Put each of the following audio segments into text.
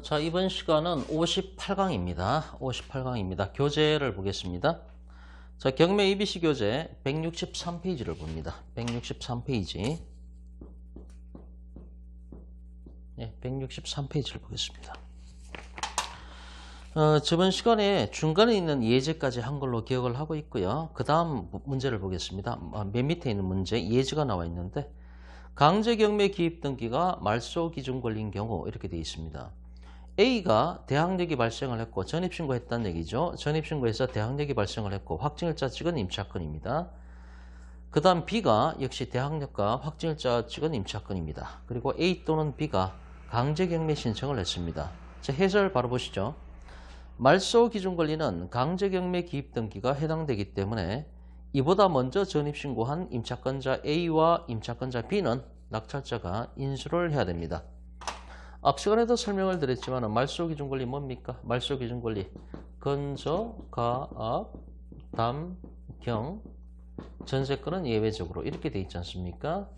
자, 이번 시간은 58강입니다. 58강입니다. 교재를 보겠습니다. 자, 경매 EBC 교재 163페이지를 봅니다. 163페이지. 네, 163페이지를 보겠습니다. 저번 시간에 중간에 있는 예제까지 한 걸로 기억을 하고 있고요. 그 다음 문제를 보겠습니다. 맨 밑에 있는 문제, 예제가 나와 있는데 강제경매 기입 등기가 말소 기준 걸린 경우 이렇게 되어 있습니다. A가 대항력이 발생을 했고 전입신고했다는 얘기죠. 전입신고해서 대항력이 발생을 했고 확증일자 찍은 임차권입니다. 그 다음 B가 역시 대항력과 확증일자 찍은 임차권입니다. 그리고 A 또는 B가 강제경매 신청을 했습니다. 자, 해설 바로 보시죠. 말소 기준 권리는 강제경매 기입 등기가 해당되기 때문에 이보다 먼저 전입신고한 임차권자 A와 임차권자 B는 낙찰자가 인수를 해야 됩니다. 앞 시간에도 설명을 드렸지만 말소 기준 권리 뭡니까? 말소 기준 권리 건저, 가압, 담, 경, 전세권은 예외적으로 이렇게 돼 있지 않습니까?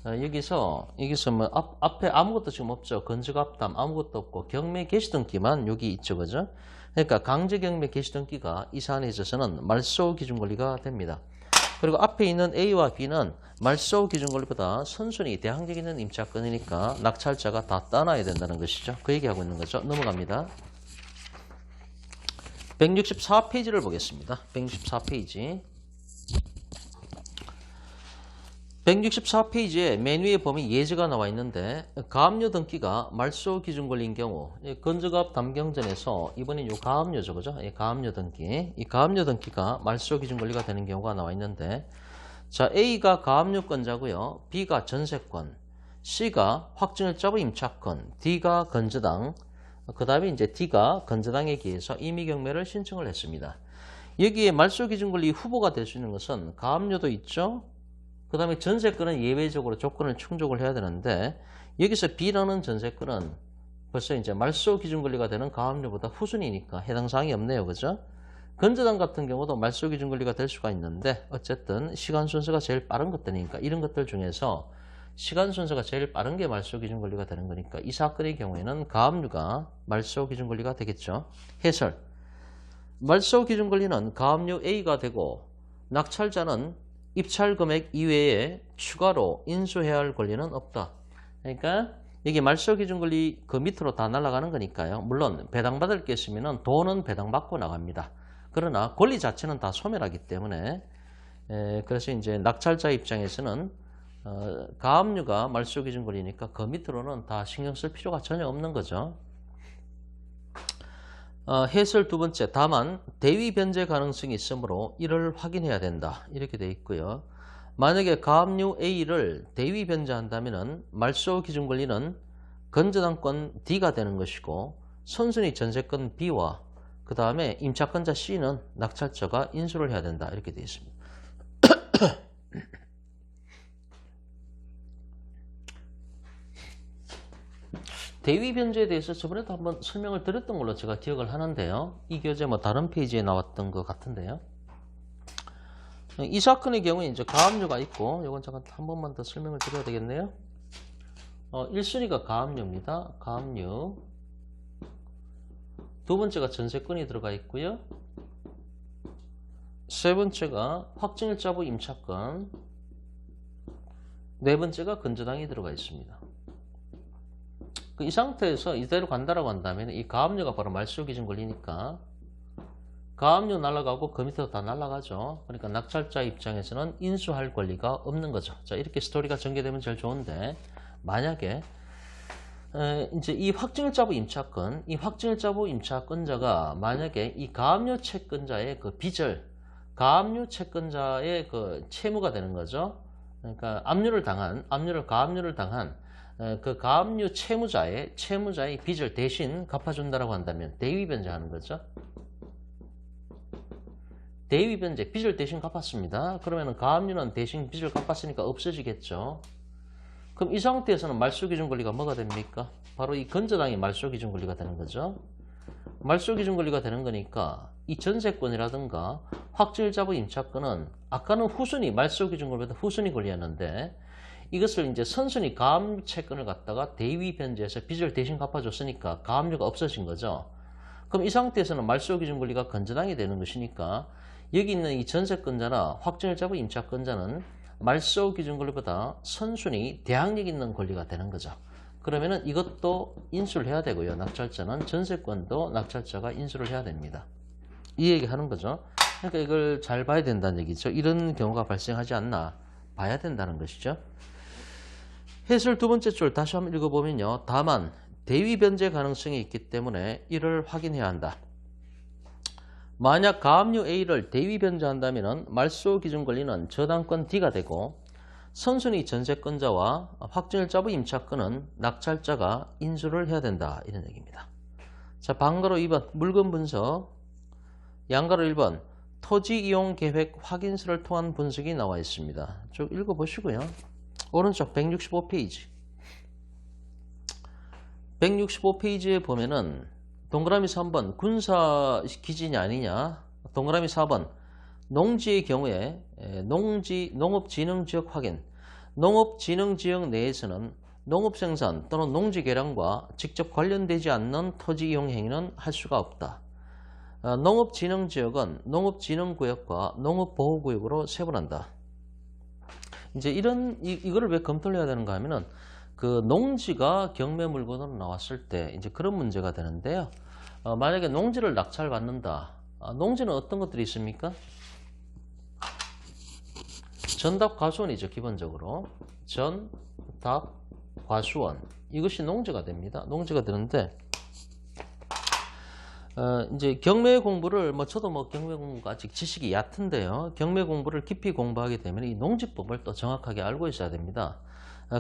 여기서 뭐 앞에 아무것도 지금 없죠. 건저갑, 담 아무것도 없고 경매 개시등기만 여기 있죠, 그죠? 그러니까 강제경매 개시등기가 이 사안에 있어서는 말소 기준 권리가 됩니다. 그리고 앞에 있는 A와 B는 말소 기준 권리보다 선순위 대항력 있는 임차권이니까 낙찰자가 다 따놔야 된다는 것이죠. 그 얘기하고 있는 거죠. 넘어갑니다. 164페이지를 보겠습니다. 164페이지. 164페이지에 맨 위에 보면 예제가 나와 있는데 가압류 등기가 말소 기준 권리인 경우 건저갑 담경전에서 이번엔 요 가압류죠, 그죠? 가압류 등기, 이 가압류 등기가 말소 기준 권리가 되는 경우가 나와 있는데, 자, A가 가압류권자고요, B가 전세권, C가 확증일자부 임차권, D가 건저당, 그 다음에 이제 D가 건저당에 기해서 임의경매를 신청을 했습니다. 여기에 말소 기준 권리 후보가 될 수 있는 것은 가압류도 있죠. 그 다음에 전세권은 예외적으로 조건을 충족을 해야 되는데 여기서 B라는 전세권은 벌써 이제 말소 기준 권리가 되는 가압류보다 후순위니까 해당 사항이 없네요, 그죠? 건저당 같은 경우도 말소 기준 권리가 될 수가 있는데 어쨌든 시간 순서가 제일 빠른 것들이니까 이런 것들 중에서 시간 순서가 제일 빠른 게 말소 기준 권리가 되는 거니까 이 사건의 경우에는 가압류가 말소 기준 권리가 되겠죠. 해설. 말소 기준 권리는 가압류 A가 되고 낙찰자는 입찰 금액 이외에 추가로 인수해야 할 권리는 없다. 그러니까 이게 말소 기준 권리 그 밑으로 다 날아가는 거니까요. 물론 배당받을 게 있으면 돈은 배당받고 나갑니다. 그러나 권리 자체는 다 소멸하기 때문에 그래서 이제 낙찰자 입장에서는 가압류가 말소 기준 권리니까 그 밑으로는 다 신경 쓸 필요가 전혀 없는 거죠. 해설 두 번째, 다만 대위 변제 가능성이 있으므로 이를 확인해야 된다. 이렇게 돼 있고요. 만약에 가압류 A를 대위 변제한다면 말소 기준 권리는 건저당권 D가 되는 것이고 선순위 전세권 B와 그 다음에 임차권자 C는 낙찰자가 인수를 해야 된다. 이렇게 돼 있습니다. 대위 변제에 대해서 저번에도 한번 설명을 드렸던 걸로 제가 기억을 하는데요. 이 교재 뭐 다른 페이지에 나왔던 것 같은데요. 이 사건의 경우에 이제 가압류가 있고, 이건 잠깐 한 번만 더 설명을 드려야 되겠네요. 1순위가 가압류입니다. 가압류. 두 번째가 전세권이 들어가 있고요. 세 번째가 확증일자부 임차권. 네 번째가 건저당이 들어가 있습니다. 이 상태에서 이대로 간다라고 한다면 이 가압류가 바로 말소 기준 권리니까 가압류 날아가고 그 밑에도 다 날아가죠. 그러니까 낙찰자 입장에서는 인수할 권리가 없는 거죠. 자, 이렇게 스토리가 전개되면 제일 좋은데 만약에 이제 이 확증일자부 임차권, 이 확증일자부 임차권자가 만약에 이 가압류 채권자의 그 빚을 가압류 채권자의 그 채무가 되는 거죠. 그러니까 가압류를 당한 그 가압류 채무자의 빚을 대신 갚아준다라고 한다면 대위 변제하는 거죠. 대위 변제, 빚을 대신 갚았습니다. 그러면 가압류는 대신 빚을 갚았으니까 없어지겠죠. 그럼 이 상태에서는 말소 기준 권리가 뭐가 됩니까? 바로 이 건저당이 말소 기준 권리가 되는 거죠. 말소 기준 권리가 되는 거니까 이 전세권이라든가 확증일자부 임차권은 아까는 후순위 말소 기준 권리보다 후순위 권리였는데 이것을 이제 선순위 가압류 채권을 갖다가 대위 변제해서 빚을 대신 갚아줬으니까 가압류가 없어진 거죠. 그럼 이 상태에서는 말소 기준 권리가 건전하게 되는 것이니까 여기 있는 이 전세권자나 확정일자부 임차권자는 말소 기준 권리보다 선순위 대항력 있는 권리가 되는 거죠. 그러면은 이것도 인수를 해야 되고요. 낙찰자는 전세권도 낙찰자가 인수를 해야 됩니다. 이 얘기 하는 거죠. 그러니까 이걸 잘 봐야 된다는 얘기죠. 이런 경우가 발생하지 않나 봐야 된다는 것이죠. 해설 두 번째 줄 다시 한번 읽어보면요. 다만 대위 변제 가능성이 있기 때문에 이를 확인해야 한다. 만약 가압류 A를 대위 변제한다면 말소 기준 권리는 저당권 D가 되고 선순위 전세권자와 확정일자부 임차권은 낙찰자가 인수를 해야 된다. 이런 얘기입니다. 자, 방가로 2번 물건 분석, 양가로 1번 토지 이용 계획 확인서를 통한 분석이 나와 있습니다. 쭉 읽어보시고요. 오른쪽 165페이지. 165페이지에 보면은 동그라미 3번 군사 기진이 아니냐. 동그라미 4번 농지의 경우에 농업진흥지역 확인. 농업진흥지역 내에서는 농업생산 또는 농지개량과 직접 관련되지 않는 토지 이용 행위는 할 수가 없다. 농업진흥지역은 농업진흥구역과 농업보호구역으로 세분한다. 이제 이거를 왜 검토를 해야 되는가 하면은 그 농지가 경매 물건으로 나왔을 때 이제 그런 문제가 되는데요. 만약에 농지를 낙찰받는다. 농지는 어떤 것들이 있습니까? 전답 과수원이죠. 기본적으로. 전답 과수원. 이것이 농지가 됩니다. 농지가 되는데 이제 경매 공부를 저도 경매 공부가 아직 지식이 얕은데요. 경매 공부를 깊이 공부하게 되면 이 농지법을 또 정확하게 알고 있어야 됩니다.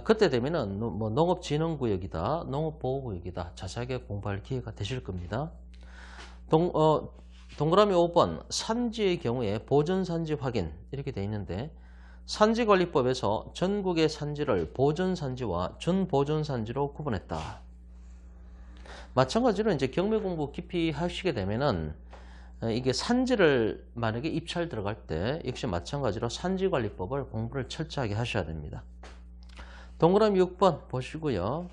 그때 되면은 농업진흥구역이다, 농업보호구역이다 자세하게 공부할 기회가 되실 겁니다. 동그라미 5번 산지의 경우에 보전산지 확인 이렇게 돼 있는데 산지관리법에서 전국의 산지를 보전산지와 준보전산지로 구분했다. 마찬가지로 이제 경매 공부 깊이 하시게 되면은 이게 산지를 만약에 입찰 들어갈 때 역시 마찬가지로 산지관리법을 공부를 철저하게 하셔야 됩니다. 동그라미 6번 보시고요.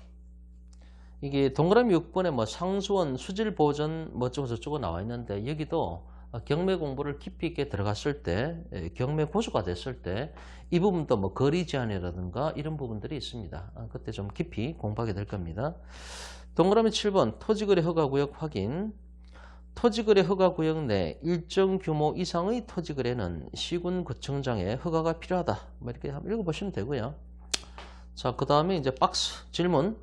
이게 동그라미 6번에 상수원, 수질보전 어쩌고 저쩌고 나와 있는데 여기도 경매 공부를 깊이 있게 들어갔을 때 경매 고수가 됐을 때 이 부분도 거리 제한이라든가 이런 부분들이 있습니다. 그때 좀 깊이 공부하게 될 겁니다. 동그라미 7번 토지거래 허가구역 확인. 토지거래 허가구역 내 일정 규모 이상의 토지거래는 시군구청장의 허가가 필요하다. 이렇게 한번 읽어보시면 되고요. 자, 그 다음에 이제 박스 질문.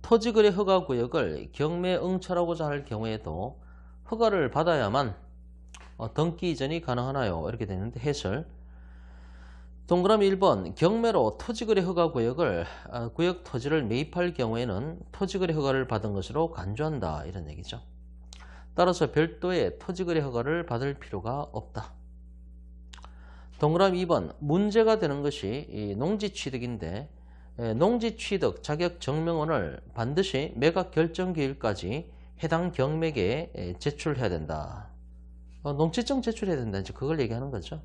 토지거래 허가구역을 경매 응찰하고자 할 경우에도 허가를 받아야만 등기 이전이 가능하나요? 이렇게 되는데 해설. 동그라미 1번 경매로 토지거래 허가구역을 구역 토지를 매입할 경우에는 토지거래 허가를 받은 것으로 간주한다. 이런 얘기죠. 따라서 별도의 토지거래 허가를 받을 필요가 없다. 동그라미 2번 문제가 되는 것이 이 농지취득인데 농지취득 자격 증명원을 반드시 매각 결정기일까지 해당 경매계에 제출해야 된다. 농지증 제출해야 된다. 이제 그걸 얘기하는 거죠.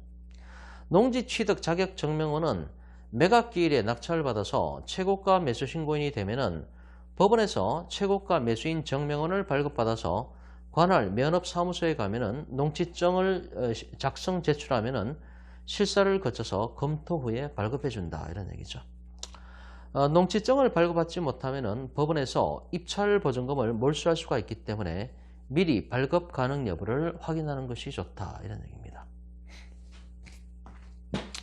농지취득 자격 증명원은 매각기일에 낙찰받아서 최고가 매수 신고인이 되면은 법원에서 최고가 매수인 증명원을 발급받아서 관할 면업사무소에 가면은 농지증을 작성 제출하면은 실사를 거쳐서 검토 후에 발급해준다. 이런 얘기죠. 농지증을 발급받지 못하면은 법원에서 입찰 보증금을 몰수할 수가 있기 때문에 미리 발급 가능 여부를 확인하는 것이 좋다. 이런 얘기입니다.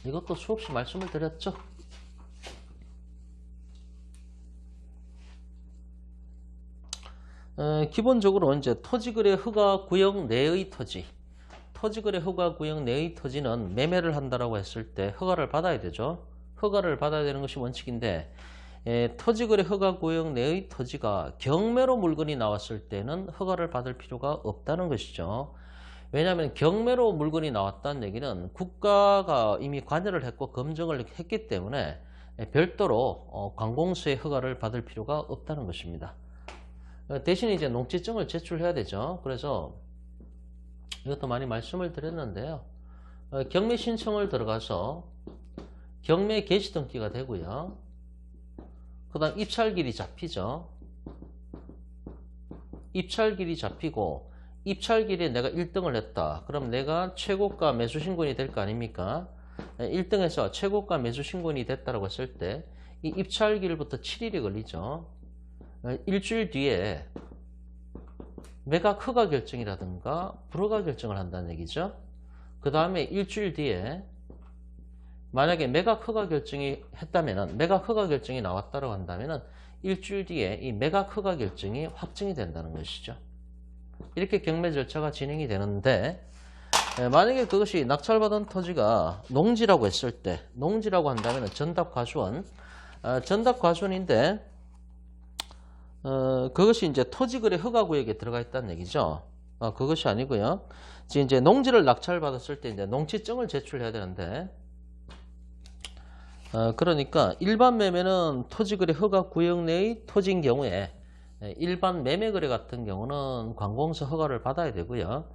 이것도 수없이 말씀을 드렸죠. 기본적으로 이제 토지거래 허가구역 내의 토지거래 허가구역 내의 토지는 매매를 한다라고 했을 때 허가를 받아야 되죠. 허가를 받아야 되는 것이 원칙인데 토지거래 허가구역 내의 토지가 경매로 물건이 나왔을 때는 허가를 받을 필요가 없다는 것이죠. 왜냐하면 경매로 물건이 나왔다는 얘기는 국가가 이미 관여를 했고 검증을 했기 때문에 별도로 관공서의 허가를 받을 필요가 없다는 것입니다. 대신 이제 농지증을 제출해야 되죠. 그래서 이것도 많이 말씀을 드렸는데요. 경매 신청을 들어가서 경매 개시 등기가 되고요. 그 다음 입찰길이 잡히죠. 입찰길이 잡히고 입찰길에 내가 1등을 했다. 그럼 내가 최고가 매수 신고인이 될 거 아닙니까? 1등에서 최고가 매수 신고인이 됐다고 했을 때 이 입찰길부터 7일이 걸리죠. 일주일 뒤에 매각 허가 결정이라든가 불허가 결정을 한다는 얘기죠. 그 다음에 일주일 뒤에 만약에 매각 허가 결정이 했다면은 매각 허가 결정이 나왔다고 한다면은 일주일 뒤에 이 매각 허가 결정이 확정이 된다는 것이죠. 이렇게 경매 절차가 진행이 되는데 만약에 그것이 낙찰받은 토지가 농지라고 했을 때 농지라고 한다면은 전답과수원인데 그것이 이제 토지거래 허가구역에 들어가 있다는 얘기죠. 그것이 아니고요. 이제 농지를 낙찰받았을 때 이제 농지증을 제출해야 되는데 그러니까 일반 매매는 토지거래 허가구역 내의 토지인 경우에 일반 매매거래 같은 경우는 관공서 허가를 받아야 되고요.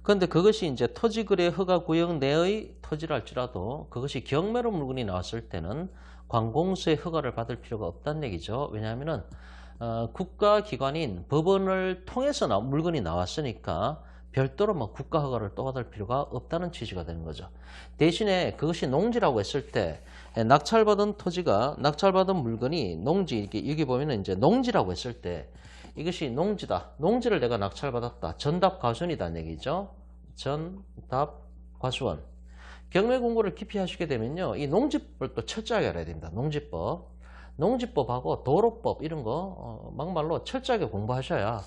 그런데 그것이 이제 토지거래 허가구역 내의 토지라 할지라도 그것이 경매로 물건이 나왔을 때는 관공서의 허가를 받을 필요가 없다는 얘기죠. 왜냐하면은 국가기관인 법원을 통해서 물건이 나왔으니까 별도로 뭐 국가 허가를 또 받을 필요가 없다는 취지가 되는 거죠. 대신에 그것이 농지라고 했을 때 낙찰받은 토지가 낙찰받은 물건이 농지 이렇게 여기 보면은 이제 농지라고 했을 때 이것이 농지다. 농지를 내가 낙찰받았다. 전답과수원이다는 얘기죠. 전답과수원. 경매 공부를 깊이 하시게 되면요. 이 농지법을 또 철저하게 알아야 됩니다. 농지법하고 도로법 이런 거 막말로 철저하게 공부하셔야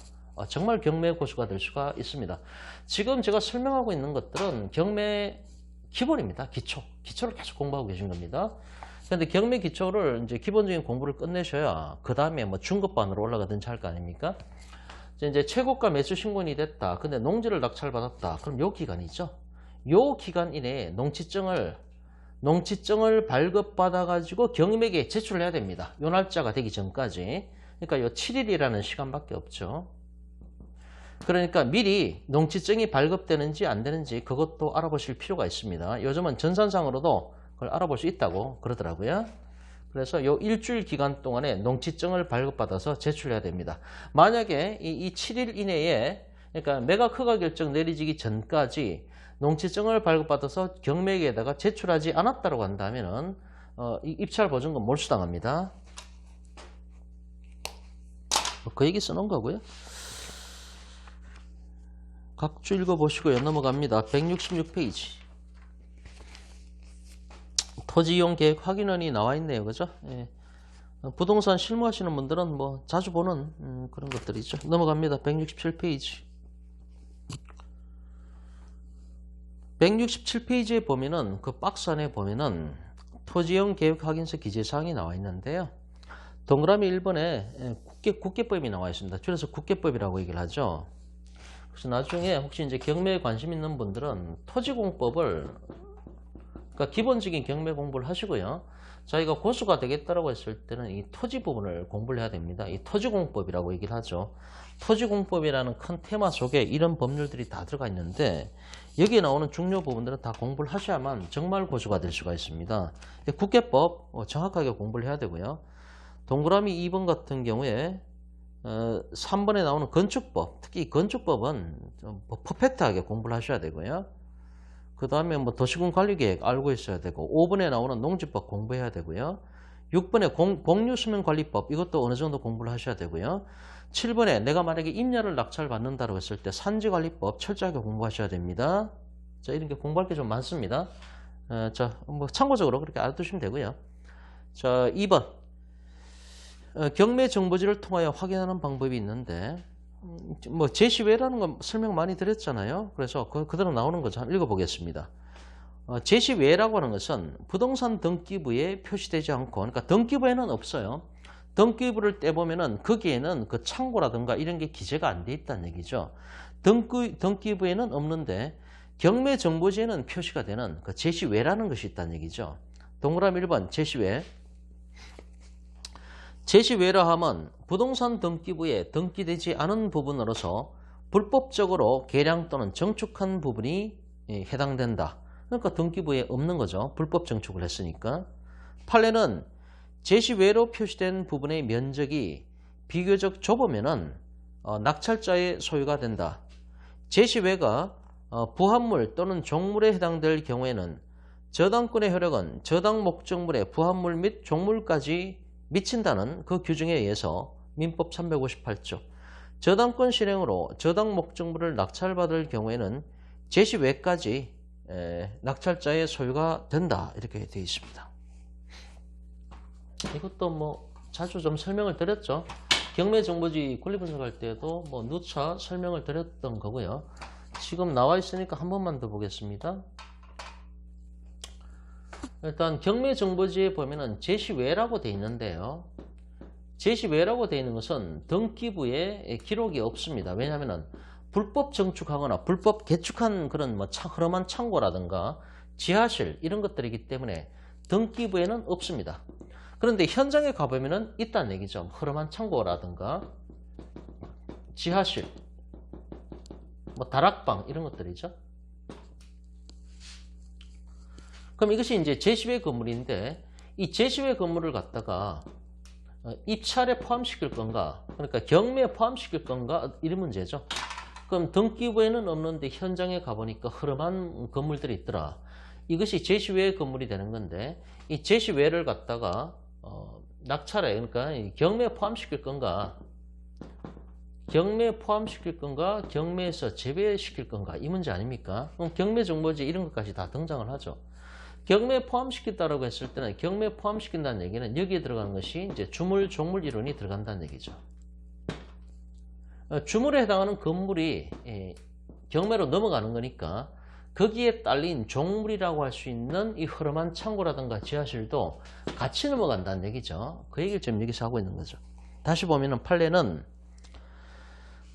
정말 경매 고수가 될 수가 있습니다. 지금 제가 설명하고 있는 것들은 경매 기본입니다. 기초를 계속 공부하고 계신 겁니다. 그런데 경매 기초를 이제 기본적인 공부를 끝내셔야 그 다음에 뭐 중급반으로 올라가든지 할 거 아닙니까? 이제 최고가 매수 신고인이 됐다. 근데 농지를 낙찰받았다. 그럼 요 기간이죠. 요 기간 이내에 농지증을 발급받아 가지고 경매계에 제출을 해야 됩니다. 요 날짜가 되기 전까지. 그러니까 요 7일이라는 시간밖에 없죠. 그러니까 미리 농지증이 발급되는지 안 되는지 그것도 알아보실 필요가 있습니다. 요즘은 전산상으로도 그걸 알아볼 수 있다고 그러더라고요. 그래서 요 일주일 기간 동안에 농지증을 발급받아서 제출해야 됩니다. 만약에 이 7일 이내에 그러니까 매각 허가 결정 내리지기 전까지 농지증을 발급받아서 경매계에다가 제출하지 않았다고 한다면은 이 입찰 보증금 몰수당합니다. 그 얘기 써놓은 거고요. 각주 읽어보시고요. 넘어갑니다. 166페이지. 토지이용 계획 확인원이 나와 있네요. 그죠? 예. 부동산 실무하시는 분들은 뭐 자주 보는 그런 것들이죠. 넘어갑니다. 167페이지. 167페이지에 보면은 그 박스 안에 보면은 토지이용 계획 확인서 기재사항이 나와 있는데요. 동그라미 1번에 국계법이 나와 있습니다. 줄여서 국계법이라고 얘기를 하죠. 그래서 나중에 혹시 이제 경매에 관심 있는 분들은 토지공법을 그러니까 기본적인 경매 공부를 하시고요. 자기가 고수가 되겠다라고 했을 때는 이 토지 부분을 공부를 해야 됩니다. 이 토지공법이라고 얘기를 하죠. 토지공법이라는 큰 테마 속에 이런 법률들이 다 들어가 있는데 여기에 나오는 중요 부분들은 다 공부를 하셔야만 정말 고수가 될 수가 있습니다. 국계법 정확하게 공부를 해야 되고요. 동그라미 2번 같은 경우에 3번에 나오는 건축법, 특히 건축법은 좀 퍼펙트하게 공부를 하셔야 되고요. 그 다음에 뭐 도시군 관리계획 알고 있어야 되고 5번에 나오는 농지법 공부해야 되고요. 6번에 공유수면관리법 이것도 어느 정도 공부를 하셔야 되고요. 7번에 내가 만약에 임야를 낙찰받는다고 했을 때 산지관리법 철저하게 공부하셔야 됩니다. 자, 이런 게 공부할 게 좀 많습니다. 자, 뭐 참고적으로 그렇게 알아두시면 되고요. 자, 2번. 경매 정보지를 통하여 확인하는 방법이 있는데 뭐 제시 외라는 건 설명 많이 드렸잖아요. 그래서 그대로 나오는 거죠. 한번 읽어보겠습니다. 제시 외라고 하는 것은 부동산 등기부에 표시되지 않고 그러니까 등기부에는 없어요. 등기부를 떼보면은 거기에는 그 창고라든가 이런 게 기재가 안 돼 있다는 얘기죠. 등기부에는 없는데 경매 정보지에는 표시가 되는 그 제시 외라는 것이 있다는 얘기죠. 동그라미 1번 제시 외. 제시외라 하면 부동산 등기부에 등기되지 않은 부분으로서 불법적으로 개량 또는 정축한 부분이 해당된다. 그러니까 등기부에 없는 거죠. 불법 정축을 했으니까. 판례는 제시외로 표시된 부분의 면적이 비교적 좁으면은 낙찰자의 소유가 된다. 제시외가 부합물 또는 종물에 해당될 경우에는 저당권의 효력은 저당 목적물의 부합물 및 종물까지 미친다는 그 규정에 의해서 민법 358조 저당권 실행으로 저당 목적물을 낙찰받을 경우에는 제시외까지 낙찰자의 소유가 된다. 이렇게 되어 있습니다. 이것도 뭐 자주 좀 설명을 드렸죠. 경매정보지 권리분석할 때도 뭐 누차 설명을 드렸던 거고요. 지금 나와 있으니까 한 번만 더 보겠습니다. 일단 경매정보지에 보면은 제시외라고 되어 있는데요. 제시외라고 되어 있는 것은 등기부에 기록이 없습니다. 왜냐하면 불법 정축하거나 불법 개축한 그런 뭐 허름한 창고라든가 지하실 이런 것들이기 때문에 등기부에는 없습니다. 그런데 현장에 가보면은 있다는 얘기죠. 허름한 창고라든가 지하실, 뭐 다락방 이런 것들이죠. 그럼 이것이 이제 제시외 건물인데 이 제시외 건물을 갖다가 입찰에 포함시킬 건가, 그러니까 경매에 포함시킬 건가 이런 문제죠. 그럼 등기부에는 없는데 현장에 가보니까 허름한 건물들이 있더라. 이것이 제시외 건물이 되는 건데 이 제시외를 갖다가 낙찰에, 그러니까 경매에 포함시킬 건가, 경매에 포함시킬 건가, 경매에서 제외시킬 건가 이 문제 아닙니까? 그럼 경매정보지 이런 것까지 다 등장을 하죠. 경매에 포함시킨다라고 했을 때는 경매에 포함시킨다는 얘기는 여기에 들어가는 것이 이제 주물, 종물 이론이 들어간다는 얘기죠. 주물에 해당하는 건물이 경매로 넘어가는 거니까 거기에 딸린 종물이라고 할 수 있는 이 허름한 창고라든가 지하실도 같이 넘어간다는 얘기죠. 그 얘기를 지금 여기서 하고 있는 거죠. 다시 보면은 판례는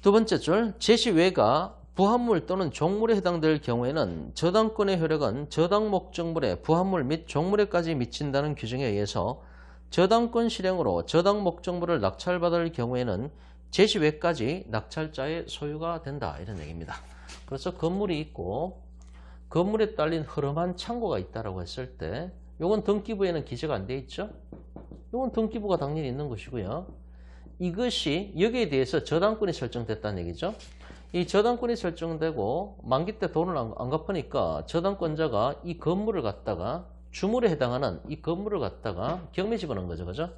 두 번째 줄 제시외가 부합물 또는 종물에 해당될 경우에는 저당권의 효력은 저당 목적물의 부합물 및 종물에까지 미친다는 규정에 의해서 저당권 실행으로 저당 목적물을 낙찰받을 경우에는 제시외까지 낙찰자의 소유가 된다. 이런 얘기입니다. 그래서 건물이 있고 건물에 딸린 허름한 창고가 있다라고 했을 때 이건 등기부에는 기재가 안 돼 있죠. 이건 등기부가 당연히 있는 것이고요. 이것이 여기에 대해서 저당권이 설정됐다는 얘기죠. 이 저당권이 설정되고 만기 때 돈을 안 갚으니까 저당권자가 이 건물을 갖다가 주물에 해당하는 이 건물을 갖다가 경매 집어넣은 거죠. 그죠?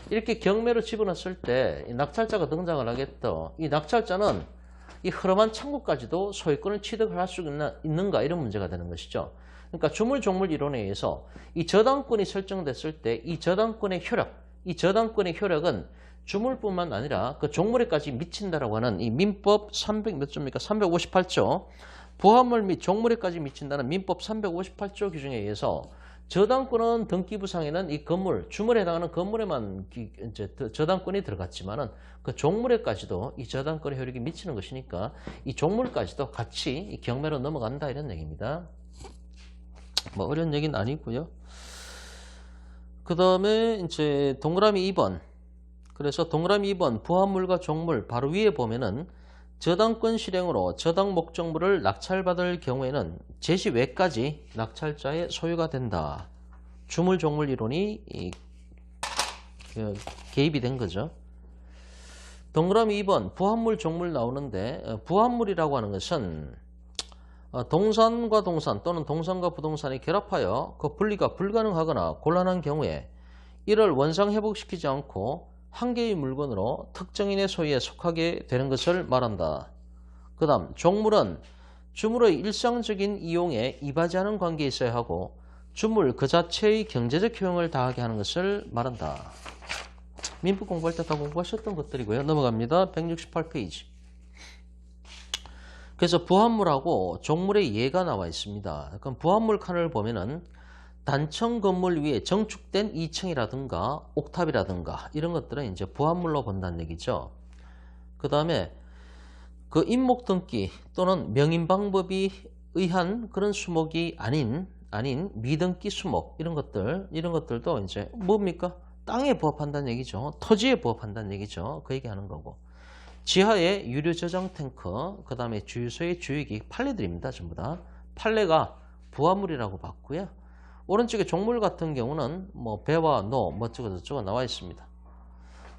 이렇게 경매로 집어넣었을 때 낙찰자가 등장을 하겠다. 이 낙찰자는 이 허름한 창고까지도 소유권을 취득을 할 수 있는가 이런 문제가 되는 것이죠. 그러니까 주물, 종물 이론에 의해서 이 저당권이 설정됐을 때 이 저당권의 효력, 이 저당권의 효력은 주물뿐만 아니라 그 종물에까지 미친다라고 하는 이 민법 358조 부합물 및 종물에까지 미친다는 민법 358조 규정에 의해서 저당권은 등기부상에는 이 건물, 주물에 해당하는 건물에만 이제 저당권이 들어갔지만은 그 종물에까지도 이 저당권의 효력이 미치는 것이니까 이 종물까지도 같이 이 경매로 넘어간다 이런 얘기입니다. 뭐 어려운 얘기는 아니고요. 그 다음에 이제 동그라미 2번. 그래서 동그라미 2번 부합물과 종물 바로 위에 보면은 저당권 실행으로 저당 목적물을 낙찰받을 경우에는 제시 외까지 낙찰자의 소유가 된다. 주물, 종물 이론이 개입이 된 거죠. 동그라미 2번 부합물, 종물 나오는데 부합물이라고 하는 것은 동산과 동산 또는 동산과 부동산이 결합하여 그 분리가 불가능하거나 곤란한 경우에 이를 원상 회복시키지 않고 한 개의 물건으로 특정인의 소유에 속하게 되는 것을 말한다. 그 다음 종물은 주물의 일상적인 이용에 이바지하는 관계에 있어야 하고 주물 그 자체의 경제적 효용을 다하게 하는 것을 말한다. 민법 공부할 때 다 공부하셨던 것들이고요. 넘어갑니다. 168페이지. 그래서 부합물하고 종물의 예가 나와 있습니다. 그럼 부합물 칸을 보면은 단층 건물 위에 정축된 2층이라든가 옥탑이라든가 이런 것들은 이제 부합물로 본다는 얘기죠. 그 다음에 그 임목 등기 또는 명인 방법이 의한 그런 수목이 아닌 미등기 수목 이런 것들도 이제 뭡니까? 땅에 부합한다는 얘기죠. 토지에 부합한다는 얘기죠. 그 얘기하는 거고. 지하에 유료 저장 탱크, 그 다음에 주유소의 주유기 판례들입니다. 전부 다. 판례가 부합물이라고 봤고요. 오른쪽에 종물 같은 경우는 뭐 배와 노, 뭐 어쩌고저쩌고 나와 있습니다.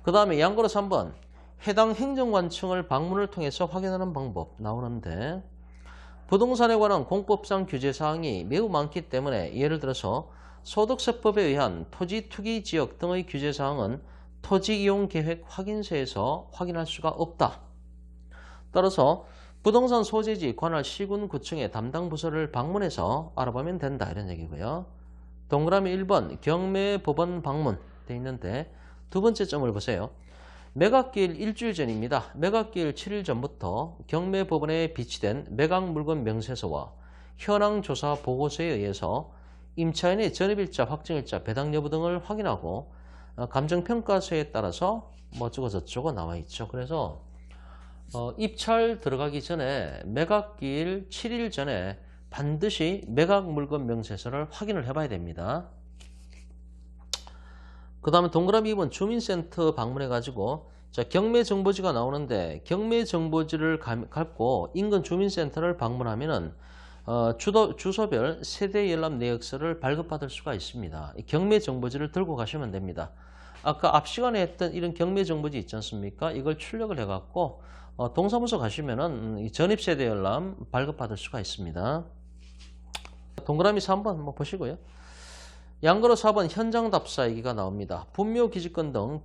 그 다음에 양거로 3번 해당 행정관청을 방문을 통해서 확인하는 방법 나오는데 부동산에 관한 공법상 규제사항이 매우 많기 때문에 예를 들어서 소득세법에 의한 토지 투기 지역 등의 규제사항은 토지이용계획 확인서에서 확인할 수가 없다. 따라서 부동산 소재지 관할 시군 구청의 담당 부서를 방문해서 알아보면 된다 이런 얘기고요. 동그라미 1번 경매법원 방문 돼 있는데 두 번째 점을 보세요. 매각기일 일주일 전입니다. 매각기일 7일 전부터 경매법원에 비치된 매각물건 명세서와 현황조사 보고서에 의해서 임차인의 전입일자, 확정일자, 배당 여부 등을 확인하고 감정평가서에 따라서 뭐 어쩌고저쩌고 나와 있죠. 그래서 입찰 들어가기 전에 매각기일 7일 전에 반드시 매각물건 명세서를 확인을 해봐야 됩니다. 그 다음에 동그라미 2번 주민센터 방문해가지고 자 경매정보지가 나오는데 경매정보지를 갖고 인근 주민센터를 방문하면은 주소별 세대연락 내역서를 발급받을 수가 있습니다. 경매정보지를 들고 가시면 됩니다. 아까 앞 시간에 했던 이런 경매정보지 있지 않습니까? 이걸 출력을 해갖고 동사무소 가시면은 전입세대연락 발급받을 수가 있습니다. 동그라미 3번 한번 보시고요. 양거로 4번 현장 답사 얘기가 나옵니다. 분묘 기지권 등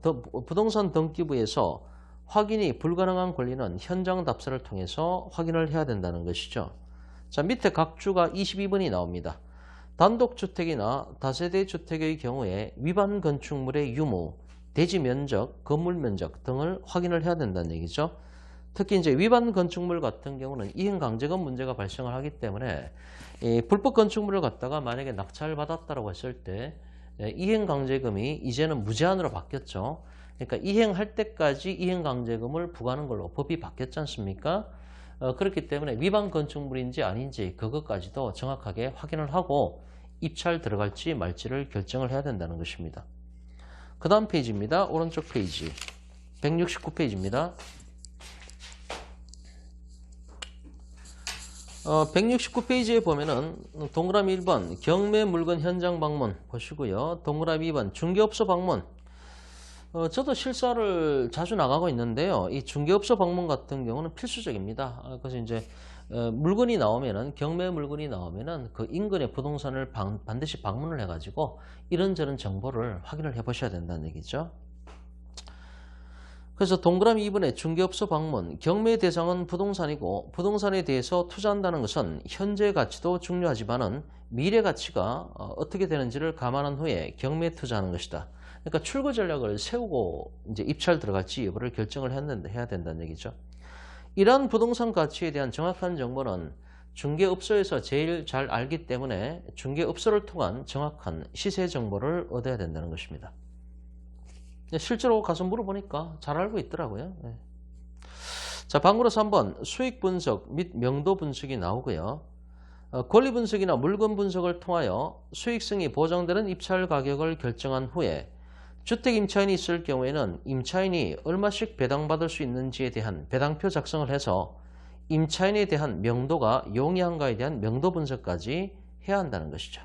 부동산 등기부에서 확인이 불가능한 권리는 현장 답사를 통해서 확인을 해야 된다는 것이죠. 자, 밑에 각 주가 22번이 나옵니다. 단독주택이나 다세대 주택의 경우에 위반 건축물의 유무, 대지 면적, 건물 면적 등을 확인을 해야 된다는 얘기죠. 특히 이제 위반 건축물 같은 경우는 이행강제금 문제가 발생을 하기 때문에 불법 건축물을 갖다가 만약에 낙찰 받았다라고 했을 때 이행강제금이 이제는 무제한으로 바뀌었죠. 그러니까 이행할 때까지 이행강제금을 부과하는 걸로 법이 바뀌었지 않습니까? 그렇기 때문에 위반 건축물인지 아닌지 그것까지도 정확하게 확인을 하고 입찰 들어갈지 말지를 결정을 해야 된다는 것입니다. 그 다음 페이지입니다. 오른쪽 페이지 169페이지입니다. 169페이지에 보면은 동그라미 1번 경매 물건 현장 방문 보시고요. 동그라미 2번 중개업소 방문. 저도 실사를 자주 나가고 있는데요. 이 중개업소 방문 같은 경우는 필수적입니다. 그래서 이제 물건이 나오면은 경매 물건이 나오면은 그 인근의 부동산을 반드시 방문을 해가지고 이런저런 정보를 확인을 해보셔야 된다는 얘기죠. 그래서 동그라미 2번에 중개업소 방문, 경매 대상은 부동산이고 부동산에 대해서 투자한다는 것은 현재 가치도 중요하지만은 미래 가치가 어떻게 되는지를 감안한 후에 경매 투자하는 것이다. 그러니까 출고 전략을 세우고 이제 입찰 들어갈지 여부를 결정을 해야 된다는 얘기죠. 이러한 부동산 가치에 대한 정확한 정보는 중개업소에서 제일 잘 알기 때문에 중개업소를 통한 정확한 시세 정보를 얻어야 된다는 것입니다. 실제로 가서 물어보니까 잘 알고 있더라고요. 네. 자, 방구로 3번 수익 분석 및 명도 분석이 나오고요. 권리 분석이나 물건 분석을 통하여 수익성이 보장되는 입찰 가격을 결정한 후에 주택 임차인이 있을 경우에는 임차인이 얼마씩 배당받을 수 있는지에 대한 배당표 작성을 해서 임차인에 대한 명도가 용이한가에 대한 명도 분석까지 해야 한다는 것이죠.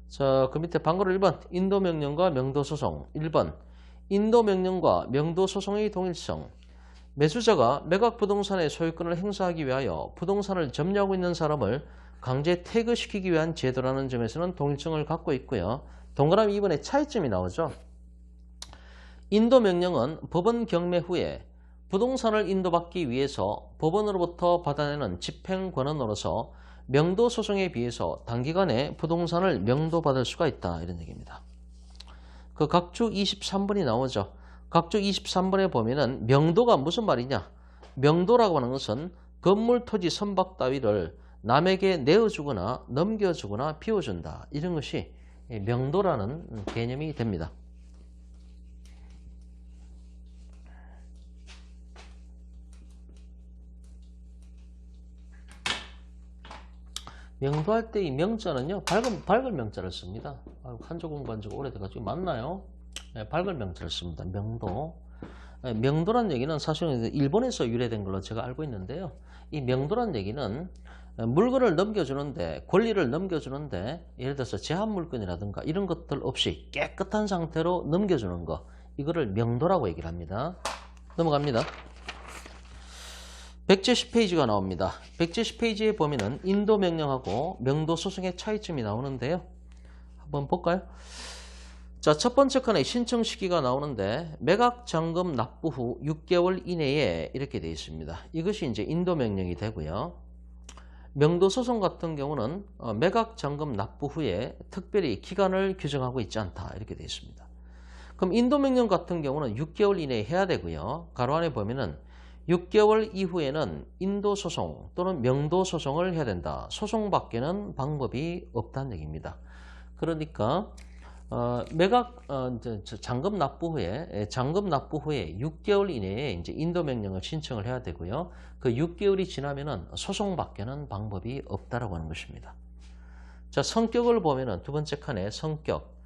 자, 그 밑에 방구로 1번 인도명령과 명도소송 1번 인도명령과 명도소송의 동일성 매수자가 매각부동산의 소유권을 행사하기 위하여 부동산을 점유하고 있는 사람을 강제 퇴거시키기 위한 제도라는 점에서는 동일성을 갖고 있고요. 동그라미 2번에 차이점이 나오죠. 인도명령은 법원 경매 후에 부동산을 인도받기 위해서 법원으로부터 받아내는 집행권한으로서 명도소송에 비해서 단기간에 부동산을 명도받을 수가 있다 이런 얘기입니다. 그 각주 23번이 나오죠. 각주 23번에 보면은 명도가 무슨 말이냐? 명도라고 하는 것은 건물 토지 선박 따위를 남에게 내어주거나 넘겨주거나 비워준다. 이런 것이 명도라는 개념이 됩니다. 명도할 때 이 명자는요, 밝을 명자를 씁니다. 한조 공부한 지가 오래돼가지고 맞나요? 네, 밝을 명자를 씁니다. 명도. 네, 명도란 얘기는 사실은 일본에서 유래된 걸로 제가 알고 있는데요. 이 명도란 얘기는 물건을 넘겨주는데, 권리를 넘겨주는데, 예를 들어서 제한 물건이라든가 이런 것들 없이 깨끗한 상태로 넘겨주는 거, 이거를 명도라고 얘기를 합니다. 넘어갑니다. 170페이지가 나옵니다. 170페이지에 보면은 인도명령하고 명도소송의 차이점이 나오는데요. 한번 볼까요? 자, 첫 번째 칸에 신청 시기가 나오는데 매각잔금 납부 후 6개월 이내에 이렇게 되어 있습니다. 이것이 이제 인도명령이 되고요. 명도소송 같은 경우는 매각잔금 납부 후에 특별히 기간을 규정하고 있지 않다. 이렇게 되어 있습니다. 그럼 인도명령 같은 경우는 6개월 이내에 해야 되고요. 가로 안에 보면은 6개월 이후에는 인도소송 또는 명도소송을 해야 된다. 소송밖에는 방법이 없다는 얘기입니다. 그러니까 잔금 납부 후에 6개월 이내에 이제 인도명령을 신청을 해야 되고요. 그 6개월이 지나면은 소송밖에는 방법이 없다라고 하는 것입니다. 자, 성격을 보면은 두 번째 칸에 성격.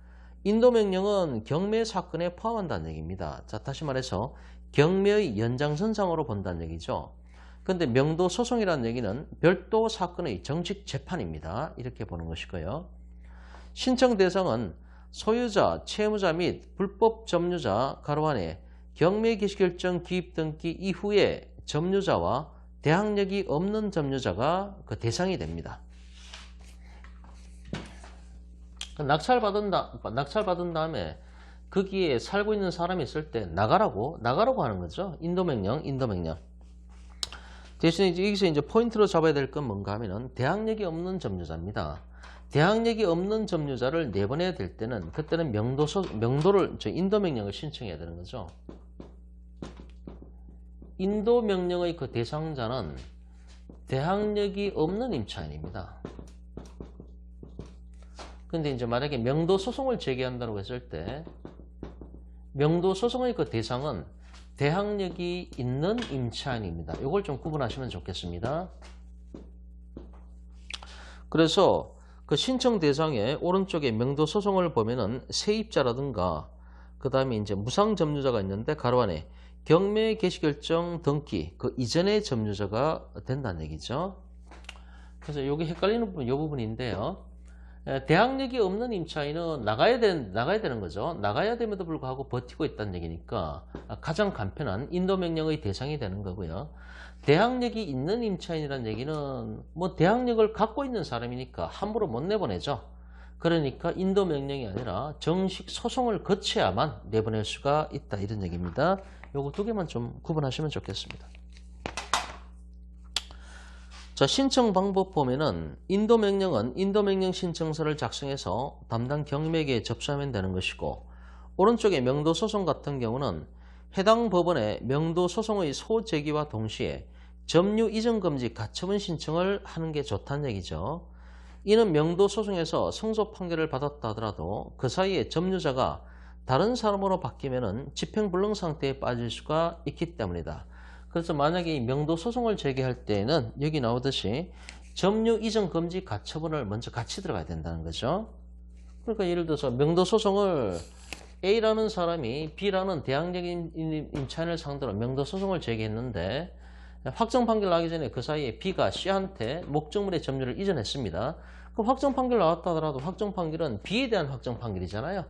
인도명령은 경매 사건에 포함한다는 얘기입니다. 자, 다시 말해서 경매의 연장선상으로 본다는 얘기죠. 그런데 명도소송이라는 얘기는 별도 사건의 정식 재판입니다. 이렇게 보는 것이고요. 신청 대상은 소유자, 채무자 및 불법 점유자 가로 안에 경매 개시결정 기입 등기 이후에 점유자와 대항력이 없는 점유자가 그 대상이 됩니다. 낙찰받은 다음에 거기에 살고 있는 사람이 있을 때 나가라고 하는 거죠. 인도명령. 대신에 여기서 이제 포인트로 잡아야 될 건 뭔가 하면은 대항력이 없는 점유자입니다. 대항력이 없는 점유자를 내보내야 될 때는 그때는 인도명령을 신청해야 되는 거죠. 인도명령의 그 대상자는 대항력이 없는 임차인입니다. 근데 이제 만약에 명도소송을 제기한다고 했을 때 명도소송의 그 대상은 대항력이 있는 임차인입니다. 이걸 좀 구분하시면 좋겠습니다. 그래서 그 신청 대상의 오른쪽에 명도소송을 보면은 세입자라든가 그 다음에 이제 무상 점유자가 있는데 가로 안에 경매 개시결정 등기 그 이전의 점유자가 된다는 얘기죠. 그래서 여기 헷갈리는 부분 이 부분인데요. 대항력이 없는 임차인은 나가야 되는 거죠. 나가야 됨에도 불구하고 버티고 있다는 얘기니까 가장 간편한 인도명령의 대상이 되는 거고요. 대항력이 있는 임차인이라는 얘기는 뭐 대항력을 갖고 있는 사람이니까 함부로 못 내보내죠. 그러니까 인도명령이 아니라 정식 소송을 거쳐야만 내보낼 수가 있다 이런 얘기입니다. 요거 두 개만 좀 구분하시면 좋겠습니다. 자, 신청 방법 보면은 인도명령은 인도명령 신청서를 작성해서 담당 경매계에 접수하면 되는 것이고 오른쪽에 명도소송 같은 경우는 해당 법원에 명도소송의 소제기와 동시에 점유 이전 금지 가처분 신청을 하는 게 좋다는 얘기죠. 이는 명도소송에서 승소 판결을 받았다 하더라도 그 사이에 점유자가 다른 사람으로 바뀌면은 집행불능 상태에 빠질 수가 있기 때문이다. 그래서 만약에 이 명도소송을 제기할 때에는 여기 나오듯이 점유 이전 금지 가처분을 먼저 같이 들어가야 된다는 거죠. 그러니까 예를 들어서 명도소송을 A라는 사람이 B라는 대항력인 임차인을 상대로 명도소송을 제기했는데 확정 판결 나기 전에 그 사이에 B가 C한테 목적물의 점유를 이전했습니다. 그럼 확정 판결 나왔다 하더라도 확정 판결은 B에 대한 확정 판결이잖아요.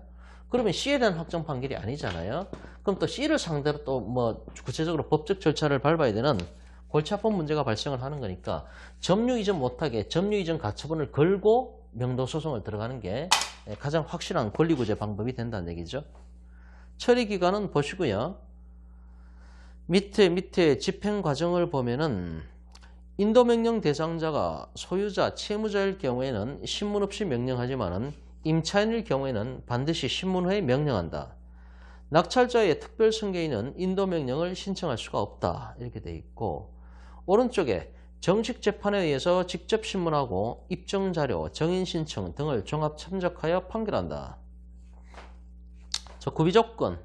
그러면 C에 대한 확정 판결이 아니잖아요. 그럼 또 C를 상대로 또 뭐 구체적으로 법적 절차를 밟아야 되는 골치 아픈 문제가 발생을 하는 거니까 점유 이전 못하게 점유 이전 가처분을 걸고 명도소송을 들어가는 게 가장 확실한 권리구제 방법이 된다는 얘기죠. 처리 기간은 보시고요. 밑에 집행 과정을 보면은 인도명령 대상자가 소유자, 채무자일 경우에는 신문 없이 명령하지만은 임차인일 경우에는 반드시 신문 후에 명령한다. 낙찰자의 특별 승계인은 인도명령을 신청할 수가 없다. 이렇게 돼 있고 오른쪽에 정식 재판에 의해서 직접 신문하고 입증자료, 정인신청 등을 종합 참작하여 판결한다. 자, 구비조건.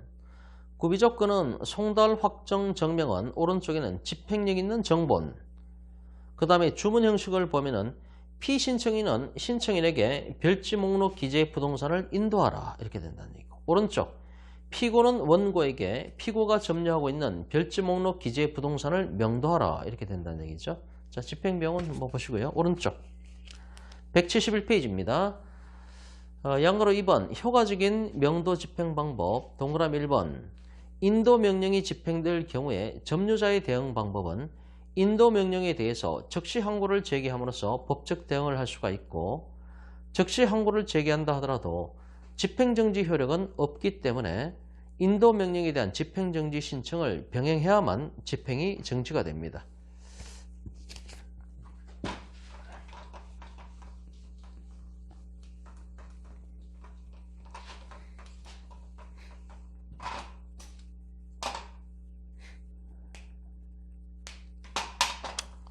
구비조건은 송달 확정 정명은 오른쪽에는 집행력 있는 정본. 그 다음에 주문 형식을 보면은 피신청인은 신청인에게 별지 목록 기재의 부동산을 인도하라. 이렇게 된다는 얘기고. 오른쪽. 피고는 원고에게 피고가 점유하고 있는 별지 목록 기재의 부동산을 명도하라. 이렇게 된다는 얘기죠. 자, 집행병은 뭐 보시고요. 오른쪽 171페이지입니다. 양가로 2번 효과적인 명도 집행 방법. 동그라미 1번 인도 명령이 집행될 경우에 점유자의 대응 방법은 인도 명령에 대해서 즉시 항고를 제기함으로써 법적 대응을 할 수가 있고 즉시 항고를 제기한다 하더라도 집행정지 효력은 없기 때문에 인도 명령에 대한 집행정지 신청을 병행해야만 집행이 정지가 됩니다.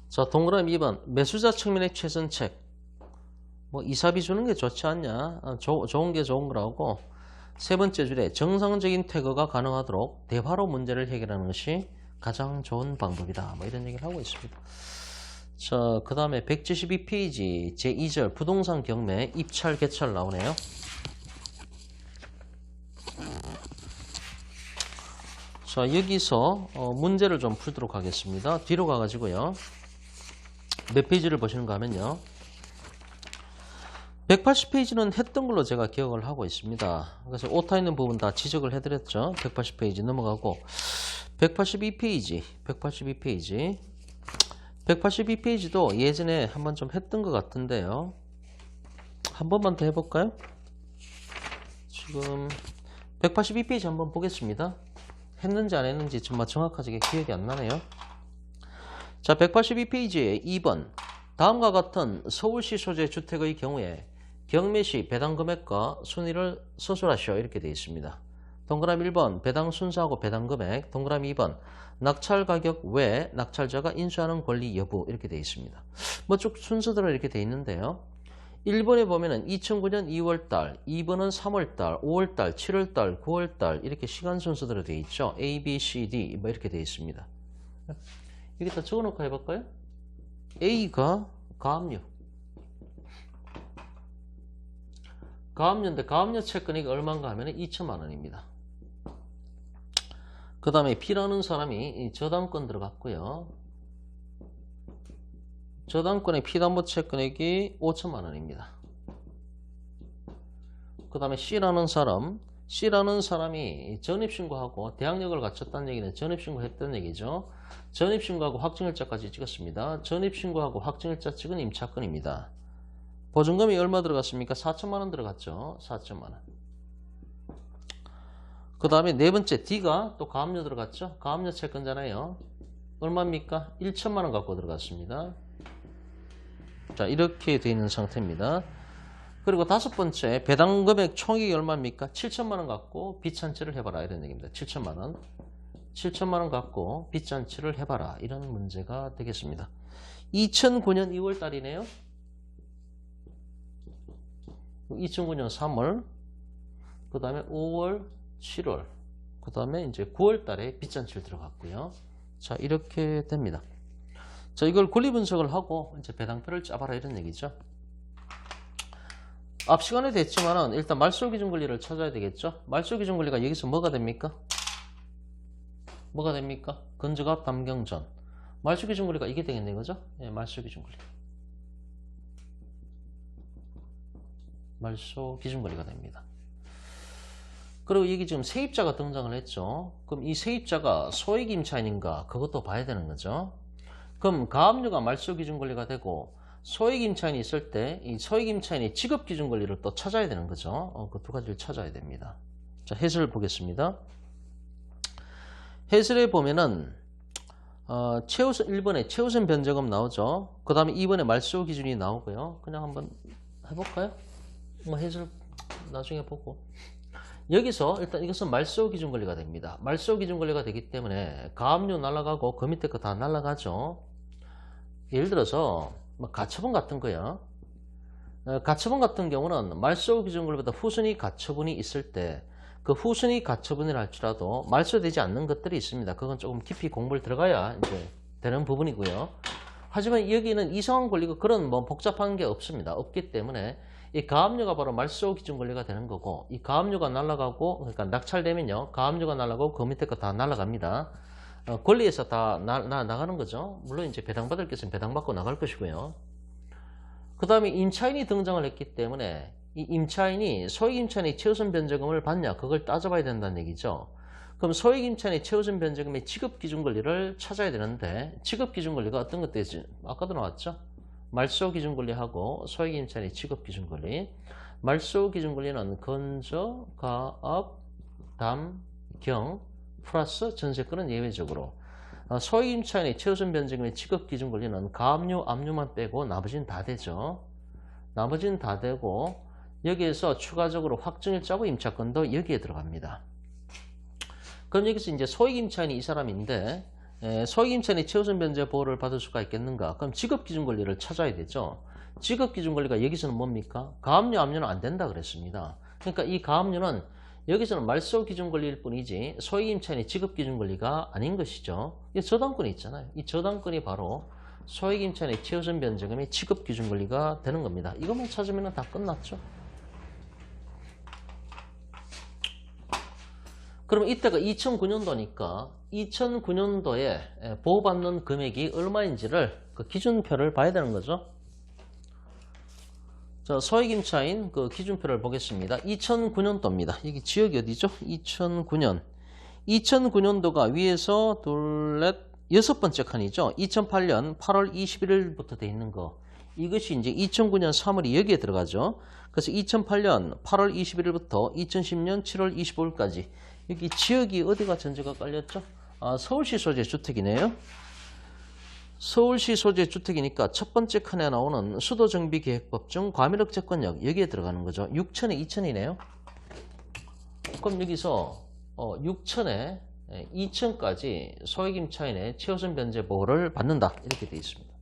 자, 동그라미 2번 매수자 측면의 최선책. 뭐 이사비 주는 게 좋지 않냐? 좋은 게 좋은 거라고. 세 번째 줄에 정상적인 퇴거가 가능하도록 대화로 문제를 해결하는 것이 가장 좋은 방법이다. 뭐 이런 얘기를 하고 있습니다. 자, 그 다음에 172페이지 제2절 부동산 경매 입찰 개찰 나오네요. 자, 여기서 문제를 좀 풀도록 하겠습니다. 뒤로 가가지고요. 몇 페이지를 보시는가 하면요. 180페이지는 했던 걸로 제가 기억을 하고 있습니다. 그래서 오타 있는 부분 다 지적을 해드렸죠. 180페이지 넘어가고 182페이지 182페이지도 예전에 한번 좀 했던 것 같은데요. 한 번만 더 해볼까요? 지금 182페이지 한번 보겠습니다. 했는지 안 했는지 정말 정확하게 기억이 안 나네요. 자, 182페이지에 2번 다음과 같은 서울시 소재 주택의 경우에 경매시 배당 금액과 순위를 서술하시오 이렇게 되어 있습니다. 동그라미 1번 배당 순서하고 배당 금액, 동그라미 2번 낙찰 가격 외 낙찰자가 인수하는 권리 여부 이렇게 되어 있습니다. 뭐 쭉 순서대로 이렇게 되어 있는데요. 1번에 보면은 2009년 2월달, 2번은 3월달, 5월달, 7월달, 9월달 이렇게 시간 순서대로 되어 있죠. A, B, C, D 뭐 이렇게 되어 있습니다. 여기다 적어놓고 해볼까요? A가 가압류. 가압류인데 가압류 채권액이 얼마인가 하면 2천만 원입니다. 그 다음에 B라는 사람이 저당권 들어갔고요. 저당권의 피담보 채권액이 5천만 원입니다. 그 다음에 C라는 사람이 전입신고하고 대항력을 갖췄다는 얘기는 전입신고했다는 얘기죠. 전입신고하고 확정일자까지 찍었습니다. 전입신고하고 확정일자 찍은 임차권입니다. 보증금이 얼마 들어갔습니까? 4천만 원 들어갔죠. 4천만 원. 그 다음에 네 번째 D가 또 가압류 들어갔죠. 가압류 채권잖아요. 얼마입니까? 1천만 원 갖고 들어갔습니다. 자, 이렇게 되어 있는 상태입니다. 그리고 다섯 번째 배당 금액 총액이 얼마입니까? 7천만 원 갖고 빚잔치를 해봐라 이런 얘기입니다. 7천만 원. 7천만 원 갖고 빚잔치를 해봐라 이런 문제가 되겠습니다. 2009년 2월 달이네요. 2009년 3월, 그 다음에 5월, 7월, 그 다음에 이제 9월 달에 빚잔치를 들어갔고요. 자, 이렇게 됩니다. 자, 이걸 권리 분석을 하고 이제 배당표를 짜봐라 이런 얘기죠. 앞 시간에도 했지만은 일단 말소기준 권리를 찾아야 되겠죠. 말소기준 권리가 여기서 뭐가 됩니까? 뭐가 됩니까? 건저갑 담경전. 말소기준 권리가 이게 되겠네, 그죠? 예, 말소기준 권리. 말소기준 권리가 됩니다. 그리고 여기 지금 세입자가 등장을 했죠. 그럼 이 세입자가 소액임차인인가? 그것도 봐야 되는 거죠. 그럼 가압류가 말소기준 권리가 되고 소액임차인이 있을 때 이 소액임차인의 지급기준 권리를 또 찾아야 되는 거죠. 그 두 가지를 찾아야 됩니다. 자, 해설을 보겠습니다. 해설에 보면은 최우선 1번에 최우선 변제금 나오죠. 그 다음에 2번에 말소 기준이 나오고요. 그냥 한번 해볼까요? 뭐 해설 나중에 보고. 여기서 일단 이것은 말소 기준 권리가 됩니다. 말소 기준 권리가 되기 때문에 가압류 날아가고 그 밑에 거 다 날아가죠. 예를 들어서 뭐 가처분 같은 거요. 가처분 같은 경우는 말소 기준 권리보다 후순위 가처분이 있을 때 그 후순위 가처분이라 할지라도 말소되지 않는 것들이 있습니다. 그건 조금 깊이 공부를 들어가야 이제 되는 부분이고요. 하지만 여기는 이상한 권리가 그런 뭐 복잡한 게 없습니다. 없기 때문에 이 가압류가 바로 말소 기준 권리가 되는 거고, 이 가압류가 날아가고, 그러니까 낙찰되면요, 가압류가 날아가고 그 밑에 거 다 날아갑니다. 권리에서 다 나가는 거죠. 물론 이제 배당받을 것은 배당받고 나갈 것이고요. 그 다음에 임차인이 등장을 했기 때문에 이 임차인이 소액임차인의 최우선 변제금을 받냐 그걸 따져봐야 된다는 얘기죠. 그럼 소액임차인의 최우선 변제금의 지급기준권리를 찾아야 되는데 지급기준권리가 어떤 것도 있지? 아까도 나왔죠. 말소기준권리하고 소액임차인의 지급기준권리. 말소기준권리는 건조, 가압, 담, 경 플러스 전세권은 예외적으로. 소액임차인의 최우선 변제금의 지급기준권리는 가압류, 압류만 빼고 나머지는 다 되죠. 나머지는 다 되고 여기에서 추가적으로 확정일자고 임차권도 여기에 들어갑니다. 그럼 여기서 이제 소액임차인이 이 사람인데 소액임차인이 최우선 변제 보호를 받을 수가 있겠는가? 그럼 지급기준권리를 찾아야 되죠. 지급기준권리가 여기서는 뭡니까? 가압류, 압류는 안 된다 그랬습니다. 그러니까 이 가압류는 여기서는 말소기준권리일 뿐이지 소액임차인의 지급기준권리가 아닌 것이죠. 이 저당권이 있잖아요. 이 저당권이 바로 소액임차인의 최우선 변제금의 지급기준권리가 되는 겁니다. 이것만 찾으면 다 끝났죠. 그러면 이때가 2009년도니까 2009년도에 보호받는 금액이 얼마인지를 그 기준표를 봐야 되는 거죠. 자, 소액임차인 그 기준표를 보겠습니다. 2009년도입니다. 여기 지역이 어디죠? 2009년. 2009년도가 위에서 여섯 번째 칸이죠. 2008년 8월 21일부터 돼 있는 거. 이것이 이제 2009년 3월이 여기에 들어가죠. 그래서 2008년 8월 21일부터 2010년 7월 25일까지 여기 지역이 어디가 전제가 깔렸죠? 서울시 소재 주택이네요. 서울시 소재 주택이니까 첫 번째 칸에 나오는 수도정비계획법 중 과밀억제권역 여기에 들어가는 거죠. 6천에 2천이네요. 그럼 여기서 6천에 2천까지 소액임차인의 최우선 변제 보호를 받는다 이렇게 되어 있습니다.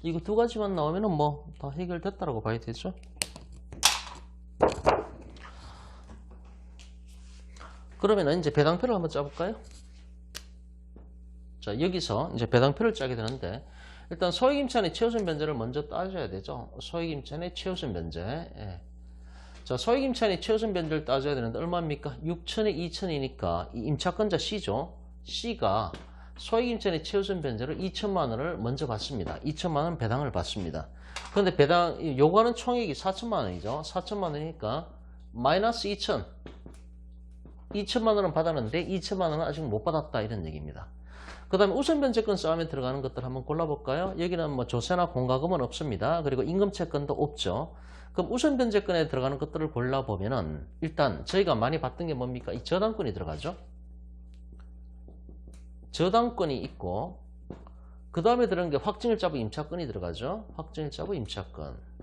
이거 두 가지만 나오면은 뭐 다 해결됐다라고 봐야 되죠. 그러면 이제 배당표를 한번 짜볼까요? 자, 여기서 이제 배당표를 짜게 되는데 일단 소액임차인의 최우선 변제를 먼저 따져야 되죠. 소액임차인의 최우선 변제. 예. 자, 소액임차인의 최우선 변제를 따져야 되는데 얼마입니까? 6천에 2천이니까 이 임차권자 C죠. C가 소액임차인의 최우선 변제를 2천만 원을 먼저 받습니다. 2천만 원 배당을 받습니다. 그런데 배당 요구하는 총액이 4천만 원이죠. 4천만 원이니까 마이너스 2천. 2천만 원은 받았는데 2천만 원은 아직 못 받았다 이런 얘기입니다. 그 다음에 우선변제권 싸움에 들어가는 것들 한번 골라볼까요? 여기는 뭐 조세나 공과금은 없습니다. 그리고 임금채권도 없죠. 그럼 우선변제권에 들어가는 것들을 골라보면은 일단 저희가 많이 봤던 게 뭡니까? 이 저당권이 들어가죠. 저당권이 있고 그 다음에 들어간 게 확정일자부 임차권이 들어가죠. 확정일자부 임차권.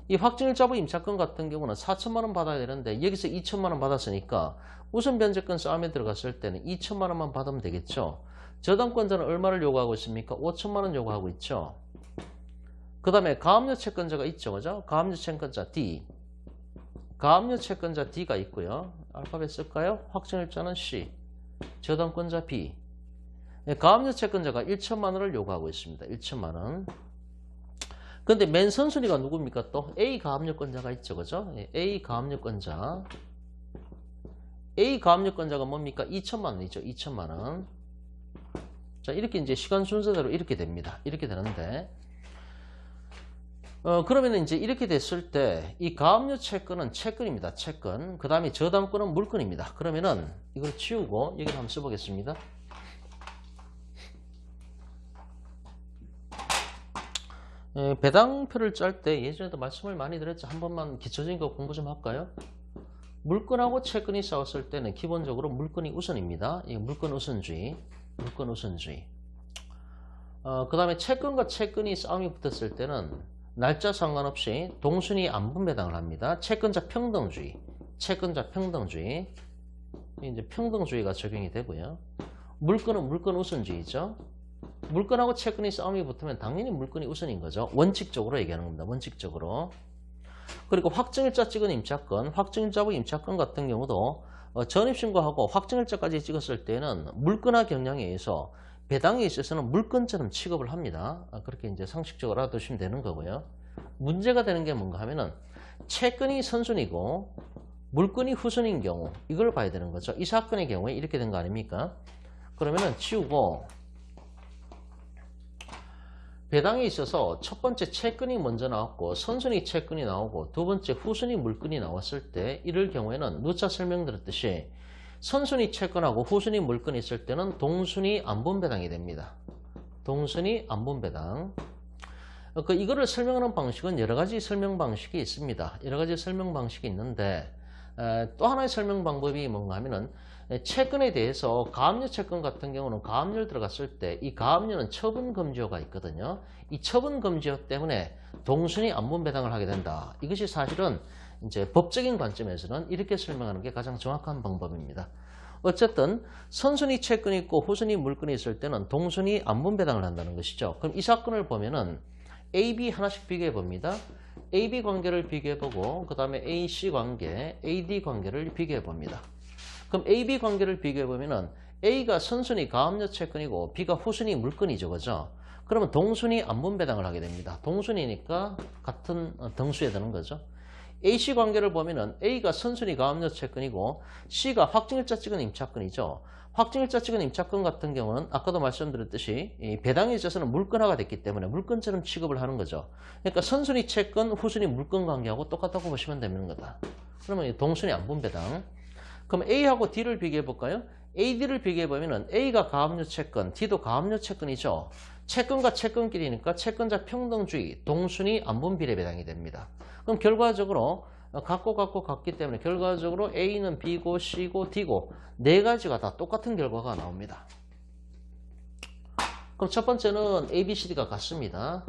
이 확정일자부 임차권 같은 경우는 4천만 원 받아야 되는데 여기서 2천만 원 받았으니까 우선변제권 싸움에 들어갔을 때는 2천만 원만 받으면 되겠죠. 저당권자는 얼마를 요구하고 있습니까? 5천만 원 요구하고 있죠. 그 다음에 가압류 채권자가 있죠. 그죠? 가압류 채권자 D. 가압류 채권자 D가 있고요. 알파벳 쓸까요? 확정일자는 C. 저당권자 B. 가압류 채권자가 1천만 원을 요구하고 있습니다. 1천만 원. 근데 맨 선순위가 누굽니까? 또 A 가압류권자가 있죠. 그죠? A 가압류권자. A 가압류권자가 뭡니까? 2천만 원이죠. 2천만 원. 자, 이렇게 이제 시간 순서대로 이렇게 됩니다. 이렇게 되는데 그러면 이제 이렇게 됐을 때 이 가압류 채권은 채권입니다. 채권. 그 다음에 저당권은 물권입니다. 그러면은 이걸 치우고 여기 한번 써보겠습니다. 배당표를 짤 때 예전에도 말씀을 많이 드렸죠. 한 번만 기초적인 거 공부 좀 할까요? 물권하고 채권이 싸웠을 때는 기본적으로 물권이 우선입니다. 이 물권 우선주의. 물권 우선주의. 그 다음에 채권과 채권이 싸움이 붙었을 때는 날짜 상관없이 동순위 안분 배당을 합니다. 채권자 평등주의. 채권자 평등주의. 이제 평등주의가 적용이 되고요. 물권은 물권 우선주의죠. 물권하고 채권이 싸움이 붙으면 당연히 물권이 우선인 거죠. 원칙적으로 얘기하는 겁니다. 원칙적으로. 그리고 확정일자 찍은 임차권, 확정일자부 임차권 같은 경우도 전입신고하고 확정일자까지 찍었을 때는 물권화 경향에 의해서 배당에 있어서는 물권처럼 취급을 합니다. 그렇게 이제 상식적으로 알아두시면 되는 거고요. 문제가 되는 게 뭔가 하면은 채권이 선순위고 물건이 후순인 경우 이걸 봐야 되는 거죠. 이 사건의 경우에 이렇게 된 거 아닙니까? 그러면은 치우고 배당에 있어서 첫 번째 채권이 먼저 나왔고 선순위 채권이 나오고 두 번째 후순위 물건이 나왔을 때 이럴 경우에는 누차 설명드렸듯이 선순위 채권하고 후순위 물건이 있을 때는 동순위 안분배당이 됩니다. 동순위 안분배당. 이거를 설명하는 방식은 여러 가지 설명 방식이 있습니다. 여러 가지 설명 방식이 있는데 또 하나의 설명 방법이 뭔가 하면은 채권에 대해서 가압류 채권 같은 경우는 가압류를 들어갔을 때 이 가압류는 처분금지효가 있거든요. 이 처분금지효 때문에 동순위 안분배당을 하게 된다. 이것이 사실은 이제 법적인 관점에서는 이렇게 설명하는 게 가장 정확한 방법입니다. 어쨌든 선순위 채권이 있고 후순위 물건이 있을 때는 동순위 안분배당을 한다는 것이죠. 그럼 이 사건을 보면은 A, B 하나씩 비교해 봅니다. A, B 관계를 비교해 보고 그 다음에 A, C 관계, A, D 관계를 비교해 봅니다. 그럼 A, B 관계를 비교해 보면은 A가 선순위 가압류 채권이고 B가 후순위 물건이죠, 그죠? 그러면 동순위 안분배당을 하게 됩니다. 동순위니까 같은 등수에 드는 거죠. AC 관계를 보면은 A가 선순위 가압류 채권이고 C가 확정일자 찍은 임차권이죠. 확정일자 찍은 임차권 같은 경우는 아까도 말씀드렸듯이 이 배당에 있어서는 물건화가 됐기 때문에 물건처럼 취급을 하는 거죠. 그러니까 선순위 채권, 후순위 물건 관계하고 똑같다고 보시면 되는 거다. 그러면 동순위 안분배당. 그럼 A하고 D를 비교해 볼까요? A, D를 비교해 보면은 A가 가압류 채권, D도 가압류 채권이죠. 채권과 채권끼리니까 채권자 평등주의, 동순위 안분비례 배당이 됩니다. 그럼 결과적으로 같기 때문에 결과적으로 A는 B고 C고 D고 네 가지가 다 똑같은 결과가 나옵니다. 그럼 첫 번째는 A, B, C, D가 같습니다.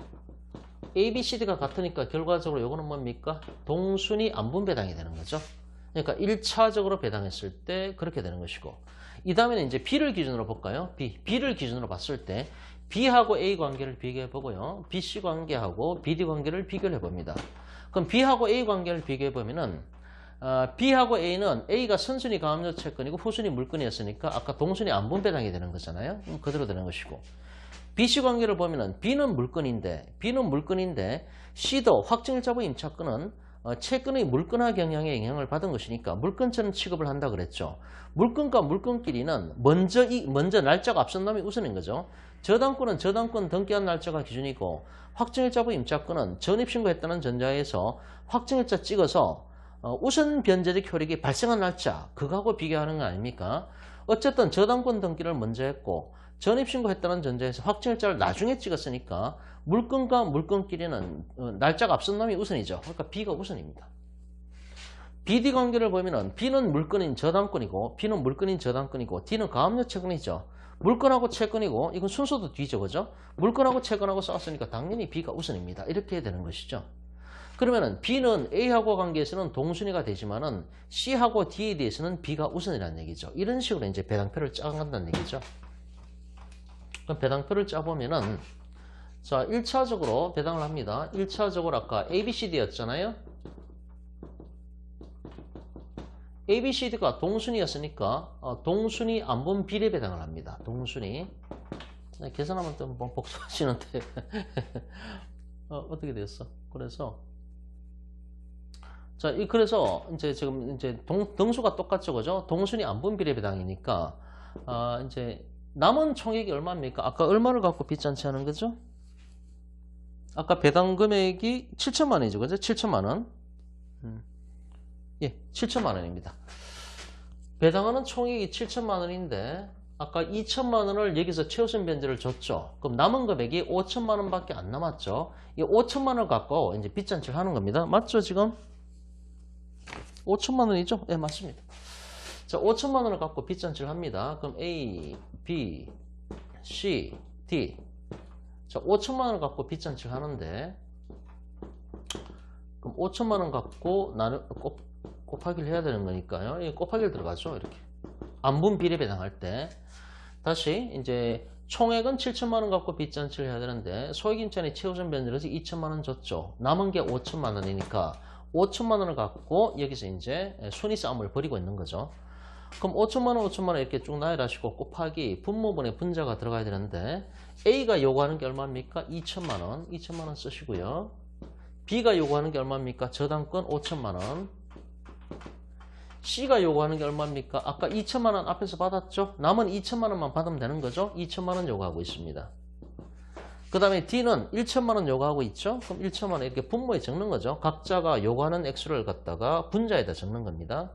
A, B, C, D가 같으니까 결과적으로 이거는 뭡니까? 동순위 안분배당이 되는 거죠. 그러니까 1차적으로 배당했을 때 그렇게 되는 것이고 이 다음에는 이제 B를 기준으로 볼까요? B를 기준으로 봤을 때 B하고 A 관계를 비교해 보고요. BC 관계하고 BD 관계를 비교를 해봅니다. 그럼 B하고 A 관계를 비교해 보면은 B하고 A는 A가 선순위 가압류 채권이고 후순위 물건이었으니까 아까 동순위 안분배당이 되는 거잖아요. 그대로 되는 것이고 BC 관계를 보면은 B는 물건인데 C도 확정일자부 임차권은 채권의 물건화 경향에 영향을 받은 것이니까 물건처럼 취급을 한다 그랬죠. 물건과 물건끼리는 먼저 날짜가 앞선 놈이 우선인 거죠. 저당권은 저당권 등기한 날짜가 기준이고 확정일자부 임차권은 전입신고했다는 전자에서 확정일자 찍어서 우선 변제적 효력이 발생한 날짜 그거하고 비교하는 거 아닙니까? 어쨌든 저당권 등기를 먼저 했고 전입신고했다는 전자에서 확정일자를 나중에 찍었으니까 물건과 물건끼리는 날짜가 앞선 놈이 우선이죠. 그러니까 B가 우선입니다. BD 관계를 보면은 B는 물건인 저당권이고 B는 물건인 저당권이고 D는 가압류 채권이죠. 물건하고 채권이고 이건 순서도 뒤죠, 그죠? 물건하고 채권하고 싸웠으니까 당연히 B가 우선입니다. 이렇게 해야 되는 것이죠. 그러면은 B는 A하고 관계에서는 동순위가 되지만은 C하고 D에 대해서는 B가 우선이라는 얘기죠. 이런 식으로 이제 배당표를 짜간다는 얘기죠. 그럼 배당표를 짜보면은 자, 1차적으로 배당을 합니다. 1차적으로 아까 ABCD였잖아요. ABCD가 동순위였으니까 동순위 안분 비례 배당을 합니다. 동순위. 계산하면 또 뭐 복수하시는데 어떻게 됐어? 그래서 자, 그래서 이제 지금 이제 등수가 똑같죠, 그죠? 동순위 안분 비례 배당이니까 이제 남은 총액이 얼마입니까? 아까 얼마를 갖고 빚잔치 하는 거죠? 아까 배당 금액이 7천만 원이죠, 그죠? 7천만 원. 예, 7천만 원입니다. 배당하는 총액이 7천만 원인데 아까 2천만 원을 여기서 최우선 변제를 줬죠. 그럼 남은 금액이 5천만 원밖에 안 남았죠. 이 5천만 원을 갖고 이제 빚잔치를 하는 겁니다. 맞죠, 지금? 5천만 원이죠? 예, 맞습니다. 자, 5천만 원을 갖고 빚잔치를 합니다. 그럼 A, B, C, D. 자, 5천만 원을 갖고 빚잔치를 하는데 그럼 5천만 원 갖고 곱하기를 해야 되는 거니까요. 이 곱하기를 들어가죠. 이렇게. 안분 비례 배당할 때. 다시 이제 총액은 7천만 원 갖고 빚잔치를 해야 되는데 소액임차인이 최우선 변제를 해서 2천만 원 줬죠. 남은 게 5천만 원이니까 5천만 원을 갖고 여기서 이제 순위 싸움을 벌이고 있는 거죠. 그럼 5천만 원, 5천만 원 이렇게 쭉 나열하시고 곱하기 분모분의 분자가 들어가야 되는데 A가 요구하는 게 얼마입니까? 2천만 원. 2천만 원 쓰시고요. B가 요구하는 게 얼마입니까? 저당권 5천만 원. C가 요구하는 게 얼마입니까? 아까 2천만 원 앞에서 받았죠? 남은 2천만 원만 받으면 되는 거죠? 2천만 원 요구하고 있습니다. 그 다음에 D는 1천만 원 요구하고 있죠? 그럼 1천만 원 이렇게 분모에 적는 거죠. 각자가 요구하는 액수를 갖다가 분자에다 적는 겁니다.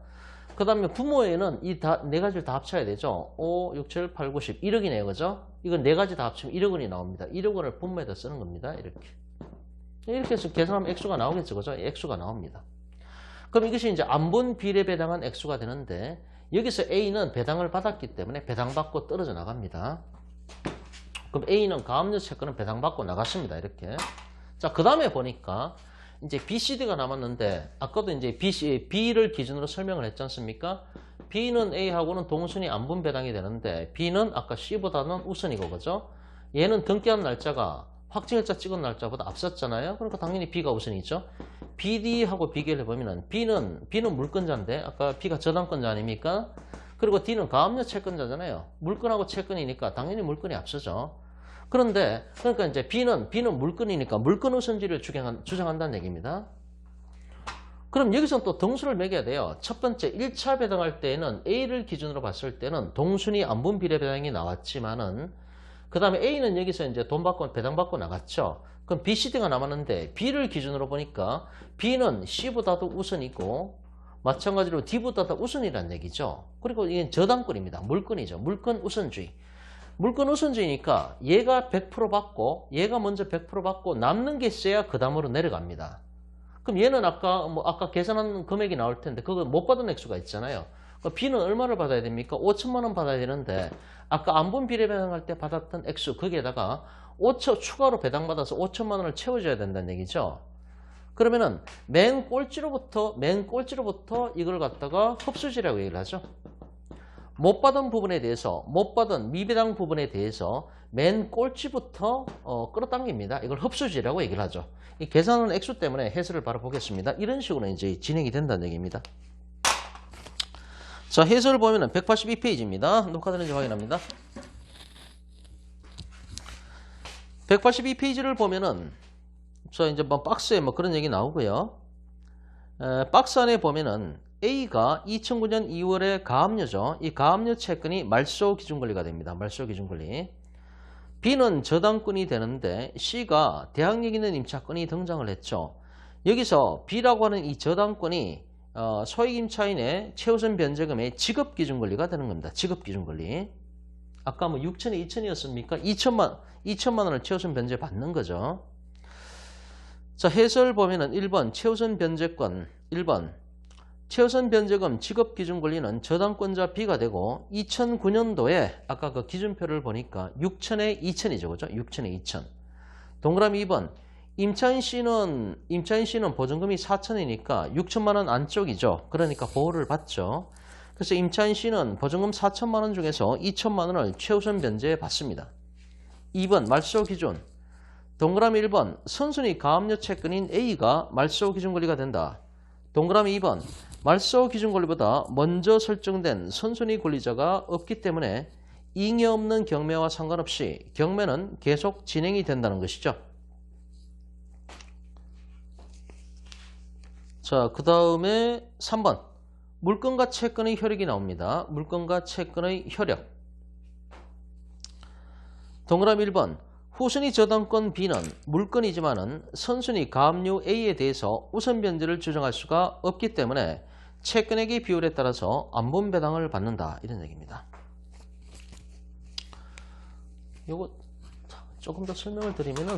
그 다음에 분모에는 이 네 가지를 다 합쳐야 되죠. 5, 6, 7, 8, 9, 10. 1억이네요. 그죠? 이건 네 가지 다 합치면 1억 원이 나옵니다. 1억 원을 분모에다 쓰는 겁니다. 이렇게 해서 계산하면 액수가 나오겠죠. 그죠? 액수가 나옵니다. 그럼 이것이 이제 안분 비례 배당한 액수가 되는데 여기서 A는 배당을 받았기 때문에 배당받고 떨어져 나갑니다. 그럼 A는 가압류 채권은 배당받고 나갔습니다. 이렇게. 자, 그 다음에 보니까 이제 B, C, D가 남았는데 아까도 이제 B를 기준으로 설명을 했지 않습니까? B는 A하고는 동순위 안분 배당이 되는데 B는 아까 C보다는 우선이고 그죠? 얘는 등기한 날짜가 확정일자 찍은 날짜보다 앞섰잖아요. 그러니까 당연히 B가 우선이죠. BD하고 비교를 해보면 B는 물권자인데 아까 B가 저당권자 아닙니까? 그리고 D는 가압류 채권자잖아요. 물권하고 채권이니까 당연히 물권이 앞서죠. 그런데 그러니까 이제 B는 물권이니까 물권 우선주의를 주장한다는 얘기입니다. 그럼 여기서 또 등수를 매겨야 돼요. 첫 번째 1차 배당할 때에는 A를 기준으로 봤을 때는 동순위 안분 비례 배당이 나왔지만은 그 다음에 A는 여기서 이제 돈 받고 배당받고 나갔죠. 그럼 B, C, D가 남았는데 B를 기준으로 보니까 B는 C보다도 우선이고 마찬가지로 D보다도 우선이라는 얘기죠. 그리고 이게 저당권입니다. 물권이죠. 물권 우선주의. 물권 우선주의니까 얘가 100% 받고 얘가 먼저 100% 받고 남는 게 있어야 그 다음으로 내려갑니다. 그럼 얘는 아까 계산한 금액이 나올 텐데 그거 못 받은 액수가 있잖아요. 그럼 B는 얼마를 받아야 됩니까? 5천만 원 받아야 되는데 아까 안분 비례 배당할 때 받았던 액수 거기에다가 5천 추가로 배당받아서 5천만 원을 채워줘야 된다는 얘기죠. 그러면은 맨 꼴찌로부터 이걸 갖다가 흡수지라고 얘기를 하죠. 못 받은 부분에 대해서 못 받은 미배당 부분에 대해서 맨 꼴찌부터 끌어당깁니다. 이걸 흡수지라고 얘기를 하죠. 이 계산은 액수 때문에 해설을 바로 보겠습니다. 이런 식으로 이제 진행이 된다는 얘기입니다. 자, 해설을 보면은 182페이지입니다. 녹화되는지 확인합니다. 182페이지를 보면은 자, 이제 뭐 박스에 뭐 그런 얘기 나오고요. 박스 안에 보면은 A가 2009년 2월에 가압류죠. 이 가압류 채권이 말소 기준 권리가 됩니다. 말소 기준 권리. B는 저당권이 되는데 C가 대항력 있는 임차권이 등장을 했죠. 여기서 B라고 하는 이 저당권이 소액임차인의 최우선 변제금의 지급 기준 권리가 되는 겁니다. 지급 기준 권리. 아까 뭐 6천에 2천이었습니까? 2천만 원을 최우선 변제 받는 거죠. 자, 해설 보면은 1번 최우선 변제권 1번 최우선 변제금 지급 기준 권리는 저당권자 B가 되고 2009년도에 아까 그 기준표를 보니까 6천에 2천이죠. 그죠? 6천에 2천. 동그라미 2번 임차인 C는 보증금이 4천이니까 6천만 원 안쪽이죠. 그러니까 보호를 받죠. 그래서 임차인 C는 보증금 4천만 원 중에서 2천만 원을 최우선 변제해 받습니다. 2번 말소 기준. 동그라미 1번 선순위 가압류 채권인 A가 말소 기준 권리가 된다. 동그라미 2번 말소 기준 권리보다 먼저 설정된 선순위 권리자가 없기 때문에 잉여 없는 경매와 상관없이 경매는 계속 진행이 된다는 것이죠. 자, 그 다음에 3번 물건과 채권의 효력이 나옵니다. 물건과 채권의 효력. 동그라미 1번 후순위 저당권 B는 물건이지만은 선순위 가압류 A에 대해서 우선 변제를 주장할 수가 없기 때문에 채권액의 비율에 따라서 안분 배당을 받는다. 이런 얘기입니다. 요거 조금 더 설명을 드리면은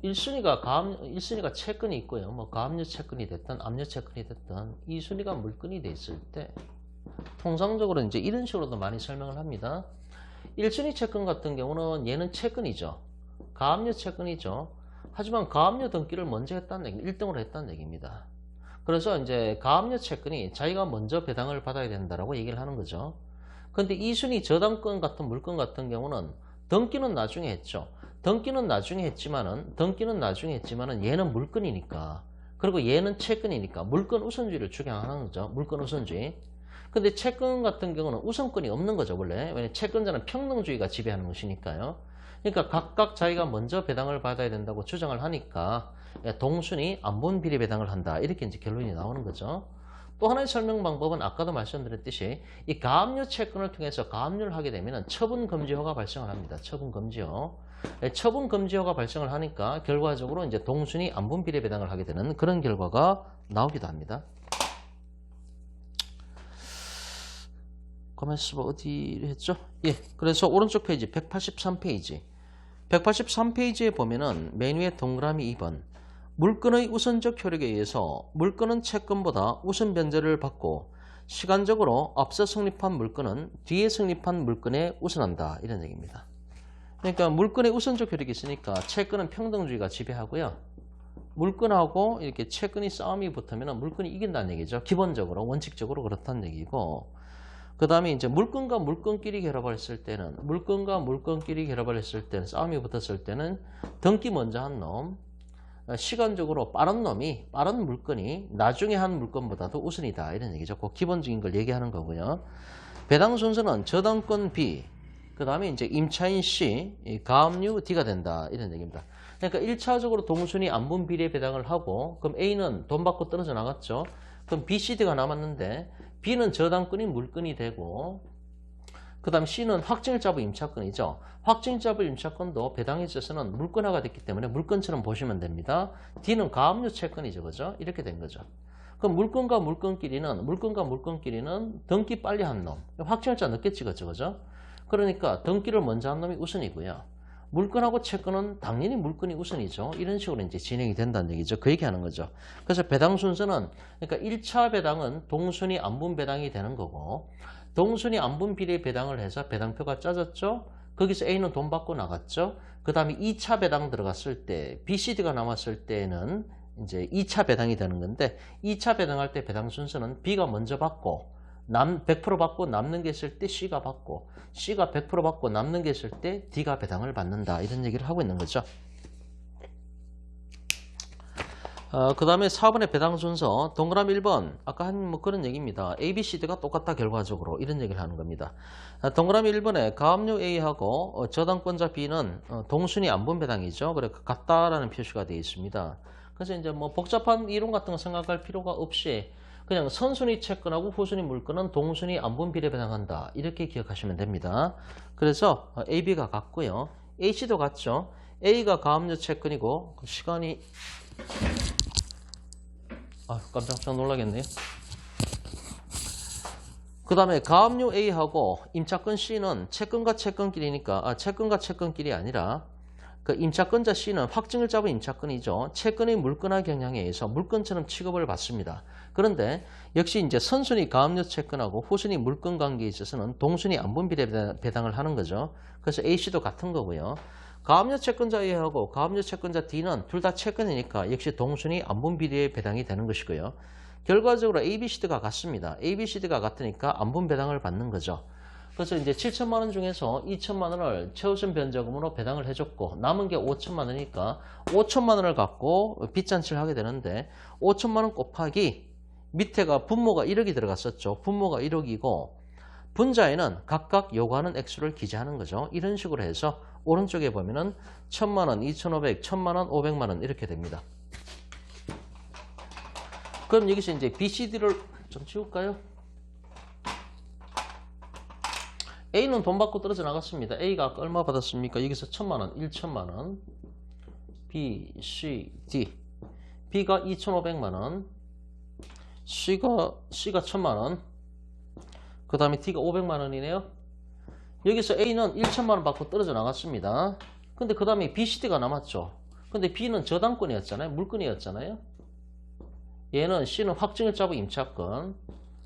1순위가 채권이 있고요. 뭐 가압류 채권이 됐든 압류 채권이 됐든 이 순위가 물건이 돼 있을 때 통상적으로 이제 이런 식으로도 많이 설명을 합니다. 1순위 채권 같은 경우는 얘는 채권이죠. 가압류 채권이죠. 하지만 가압류 등기를 먼저 했다는 얘기, 1등으로 했다는 얘기입니다. 그래서 이제 가압류 채권이 자기가 먼저 배당을 받아야 된다라고 얘기를 하는 거죠. 근데 2순위 저당권 같은 물건 같은 경우는 등기는 나중에 했죠. 등기는 나중에 했지만은 얘는 물건이니까. 그리고 얘는 채권이니까 물건 우선주의를 주장하는 거죠. 물건 우선주의. 근데 채권 같은 경우는 우선권이 없는 거죠, 원래. 왜냐면 채권자는 평등주의가 지배하는 것이니까요. 그러니까 각각 자기가 먼저 배당을 받아야 된다고 주장을 하니까 동순위 안분 비례 배당을 한다. 이렇게 이제 결론이 나오는 거죠. 또 하나의 설명 방법은 아까도 말씀드렸듯이 이 가압류 채권을 통해서 가압류를 하게 되면 처분 금지효가 발생을 합니다. 처분 금지효. 처분 금지효가 발생을 하니까 결과적으로 이제 동순위 안분 비례 배당을 하게 되는 그런 결과가 나오기도 합니다. 가만있어 봐. 어디를 했죠? 예. 그래서 오른쪽 페이지 183페이지. 183페이지에 보면은 맨 위에 동그라미 2번. 물건의 우선적 효력에 의해서 물건은 채권보다 우선 변제를 받고 시간적으로 앞서 성립한 물건은 뒤에 성립한 물건에 우선한다. 이런 얘기입니다. 그러니까 물건의 우선적 효력이 있으니까 채권은 평등주의가 지배하고요. 물건하고 이렇게 채권이 싸움이 붙으면 물건이 이긴다는 얘기죠. 기본적으로 원칙적으로 그렇다는 얘기고, 그 다음에 이제 물건과 물건끼리 결합을 했을 때는 싸움이 붙었을 때는 등기 먼저 한 놈, 시간적으로 빠른 물건이 나중에 한 물건보다도 우선이다. 이런 얘기죠. 그 기본적인 걸 얘기하는 거고요. 배당 순서는 저당권 B, 그 다음에 이제 임차인 C, 가압류 D가 된다. 이런 얘기입니다. 그러니까 1차적으로 동순위 안분 비례 배당을 하고, 그럼 A는 돈 받고 떨어져 나갔죠. 그럼 B, C, D가 남았는데, B는 저당권이 물건이 되고, 그 다음 C는 확정일자부 임차권이죠. 확정일자부 임차권도 배당에 있어서는 물건화가 됐기 때문에 물건처럼 보시면 됩니다. D는 가압류 채권이죠. 그죠? 이렇게 된 거죠. 그럼 물건과 물건끼리는 등기 빨리 한 놈, 확정일자 늦게 찍었죠. 그죠? 그러니까 등기를 먼저 한 놈이 우선이고요. 물건하고 채권은 당연히 물건이 우선이죠. 이런 식으로 이제 진행이 된다는 얘기죠. 그 얘기하는 거죠. 그래서 배당 순서는, 그러니까 1차 배당은 동순위 안분 배당이 되는 거고, 동순위 안분 비례 배당을 해서 배당표가 짜졌죠. 거기서 A는 돈 받고 나갔죠. 그 다음에 2차 배당 들어갔을 때, B, C, D가 남았을 때는 이제 2차 배당이 되는 건데, 2차 배당할 때 배당 순서는 B가 먼저 받고, 100% 받고 남는 게 있을 때 C가 받고, C가 100% 받고 남는 게 있을 때 D가 배당을 받는다. 이런 얘기를 하고 있는 거죠. 그 다음에 4번의 배당 순서, 동그라미 1번. 아까 한 뭐 그런 얘기입니다. A, B, C, D가 똑같다 결과적으로. 이런 얘기를 하는 겁니다. 동그라미 1번에 가압류 A하고 저당권자 B는 동순위 안분 배당이죠. 그래 같다라는 표시가 되어 있습니다. 그래서 이제 뭐 복잡한 이론 같은 거 생각할 필요가 없이 그냥 선순위 채권하고 후순위 물건은 동순위 안분 비례 배당한다. 이렇게 기억하시면 됩니다. 그래서 A, B가 같고요. A, C도 같죠. A가 가압류 채권이고 시간이 깜짝 놀라겠네요. 그 다음에 가압류 A하고 임차권 C는 채권과 채권끼리 아니라 그 임차권자 C는 확정일자부 임차권이죠. 채권의 물건화 경향에 의해서 물건처럼 취급을 받습니다. 그런데 역시 이제 선순위 가압류 채권하고 후순위 물건 관계에 있어서는 동순위 안분 비례 배당을 하는 거죠. 그래서 A, C도 같은 거고요. 가압류 채권자 A하고 가압류 채권자 D는 둘 다 채권이니까 역시 동순위 안분 비례 배당이 되는 것이고요. 결과적으로 A, B, C가 같습니다. A, B, C가 같으니까 안분 배당을 받는 거죠. 그래서 이제 7천만 원 중에서 2천만 원을 최우선 변제금으로 배당을 해줬고 남은 게 5천만 원이니까 5천만 원을 갖고 빚잔치를 하게 되는데 5천만 원 곱하기 밑에가 분모가 1억이 들어갔었죠. 분모가 1억이고 분자에는 각각 요구하는 액수를 기재하는 거죠. 이런 식으로 해서 오른쪽에 보면은 1,000만 원, 2,500, 1,000만 원, 500만 원 이렇게 됩니다. 그럼 여기서 이제 BCD를 좀 지울까요? A는 돈 받고 떨어져 나갔습니다. A가 아까 얼마 받았습니까? 여기서 1,000만 원, 1,000만 원. B, C, D. B가 2,500만 원. C가 1,000만 원. 그 다음에 D가 500만 원이네요. 여기서 A는 1,000만 원 받고 떨어져 나갔습니다. 근데 그 다음에 B, C, D가 남았죠. 근데 B는 저당권이었잖아요. 물건이었잖아요. 얘는 C는 확정일자부 임차권.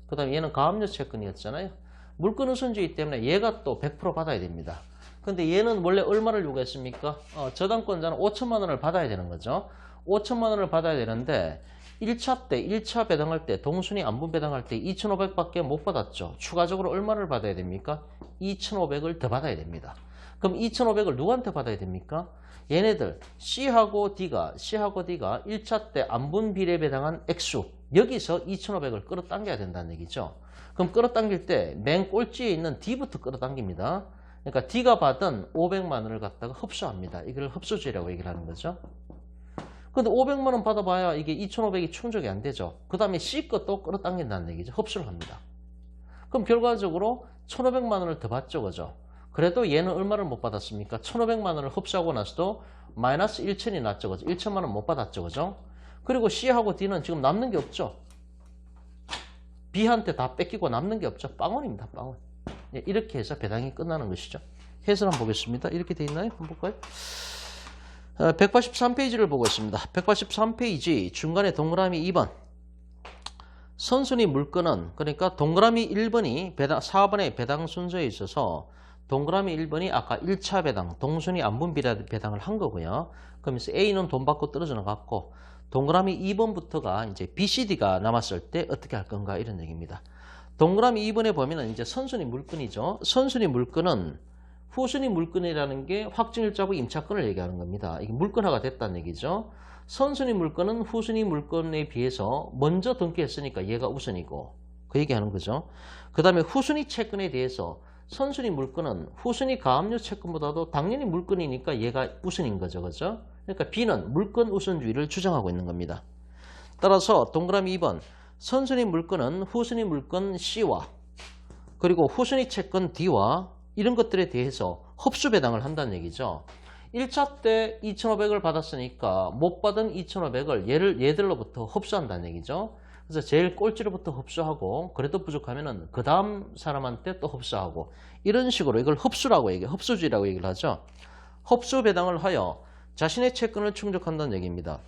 그 다음에 얘는 가압류 채권이었잖아요. 물건 우선주의 때문에 얘가 또 100% 받아야 됩니다. 근데 얘는 원래 얼마를 요구했습니까? 저당권자는 5천만 원을 받아야 되는 거죠. 5천만 원을 받아야 되는데 1차 배당할 때 동순위 안분 배당할 때 2,500밖에 못 받았죠. 추가적으로 얼마를 받아야 됩니까? 2,500을 더 받아야 됩니다. 그럼 2,500을 누구한테 받아야 됩니까? 얘네들 C하고 D가 1차 때 안분 비례 배당한 액수 여기서 2,500을 끌어당겨야 된다는 얘기죠. 그럼 끌어당길 때 맨 꼴찌에 있는 D부터 끌어당깁니다. 그러니까 D가 받은 500만 원을 갖다가 흡수합니다. 이걸 흡수주의라고 얘기를 하는 거죠. 근데 500만 원 받아봐야 이게 2,500이 충족이 안 되죠. 그 다음에 C 것도 끌어당긴다는 얘기죠. 흡수를 합니다. 그럼 결과적으로 1,500만 원을 더 받죠. 그죠? 그래도 얘는 얼마를 못 받았습니까? 1,500만 원을 흡수하고 나서도 마이너스 1,000이 났죠. 그죠? 1,000만 원 못 받았죠. 그죠? 그리고 C하고 D는 지금 남는 게 없죠. B한테 다 뺏기고 남는 게 없죠. 빵원입니다. 빵원. 이렇게 해서 배당이 끝나는 것이죠. 해설 한번 보겠습니다. 이렇게 돼 있나요? 한번 볼까요? 183페이지를 보고 있습니다. 183페이지 중간에 동그라미 2번. 선순위 물건은 그러니까 동그라미 1번이 4번의 배당 순서에 있어서 동그라미 1번이 아까 1차 배당, 동순위 안분비례 배당을 한 거고요. 그러면서 A는 돈 받고 떨어져 나갔고 동그라미 2번부터가 이제 B, C, D가 남았을 때 어떻게 할 건가 이런 얘기입니다. 동그라미 2번에 보면은 이제 선순위 물건이죠. 선순위 물건은 후순위 물건이라는 게 확정일자고 임차권을 얘기하는 겁니다. 이게 물건화가 됐다는 얘기죠. 선순위 물건은 후순위 물건에 비해서 먼저 등기했으니까 얘가 우선이고 그 얘기하는 거죠. 그 다음에 후순위 채권에 대해서 선순위 물건은 후순위 가압류 채권보다도 당연히 물건이니까 얘가 우선인 거죠. 그죠? 그러니까 B는 물건 우선주의를 주장하고 있는 겁니다. 따라서 동그라미 2번 선순위 물건은 후순위 물건 C와 그리고 후순위 채권 D와 이런 것들에 대해서 흡수 배당을 한다는 얘기죠. 1차 때 2,500을 받았으니까 못 받은 2,500을 얘들로부터 흡수한다는 얘기죠. 그래서 제일 꼴찌로부터 흡수하고 그래도 부족하면은 그 다음 사람한테 또 흡수하고 이런 식으로 이걸 흡수라고 얘기해요. 흡수주의라고 얘기를 하죠. 흡수 배당을 하여 자신의 채권을 충족한다는 얘기입니다.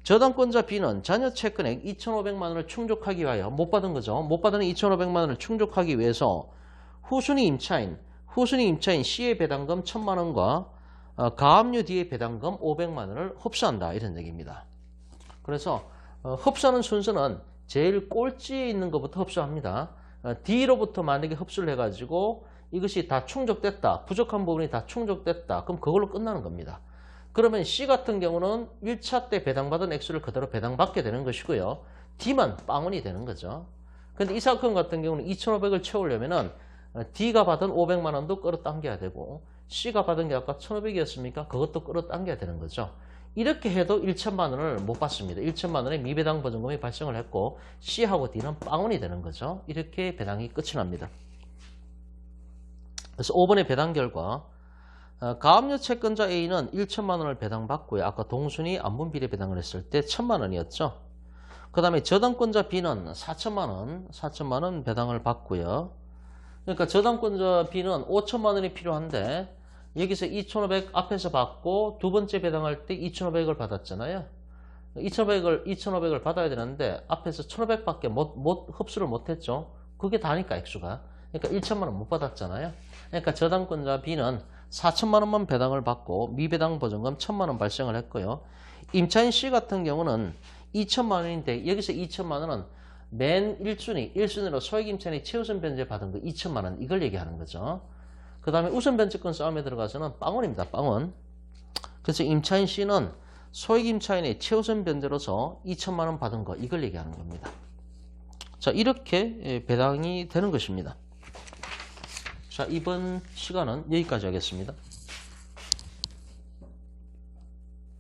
저당권자 B는 자녀 채권액 2,500만 원을 충족하기 위하여 못 받은 거죠. 못 받은 2,500만 원을 충족하기 위해서 후순위 임차인 C의 배당금 1,000만 원과 가압류 D의 배당금 500만 원을 흡수한다 이런 얘기입니다. 그래서 흡수하는 순서는 제일 꼴찌에 있는 것부터 흡수합니다. D로부터 만약에 흡수를 해가지고 이것이 다 충족됐다. 부족한 부분이 다 충족됐다. 그럼 그걸로 끝나는 겁니다. 그러면 C 같은 경우는 1차 때 배당받은 액수를 그대로 배당받게 되는 것이고요. D만 빵원이 되는 거죠. 근데 이 사건 같은 경우는 2,500을 채우려면은 D가 받은 500만 원도 끌어당겨야 되고 C가 받은 게 아까 1,500이었습니까? 그것도 끌어당겨야 되는 거죠. 이렇게 해도 1,000만 원을 못 받습니다. 1,000만 원의 미배당 보증금이 발생을 했고 C하고 D는 빵원이 되는 거죠. 이렇게 배당이 끝이 납니다. 그래서 5번의 배당 결과 가압류 채권자 A는 1,000만 원을 배당받고요. 아까 동순위 안분비례 배당을 했을 때 1,000만 원이었죠. 그 다음에 저당권자 B는 4,000만 원 배당을 받고요. 그러니까 저당권자 B는 5,000만 원이 필요한데 여기서 2,500 앞에서 받고 두 번째 배당할 때 2,500을 받았잖아요. 2,500을 받아야 되는데 앞에서 1,500밖에 흡수를 못했죠. 그게 다니까 액수가. 그러니까 1,000만 원 못 받았잖아요. 그러니까 저당권자 B는 4,000만 원만 배당을 받고 미배당 보증금 1,000만 원 발생을 했고요. 임차인 C 같은 경우는 2,000만 원인데 여기서 2,000만 원은 맨 1순위로 소액임차인이 최우선 변제 받은 거 2,000만 원 이걸 얘기하는 거죠. 그 다음에 우선 변제권 싸움에 들어가서는 빵원입니다. 빵원. 그래서 임차인 C는 소액임차인의 최우선 변제로서 2,000만 원 받은 거 이걸 얘기하는 겁니다. 자, 이렇게 배당이 되는 것입니다. 자, 이번 시간은 여기까지 하겠습니다.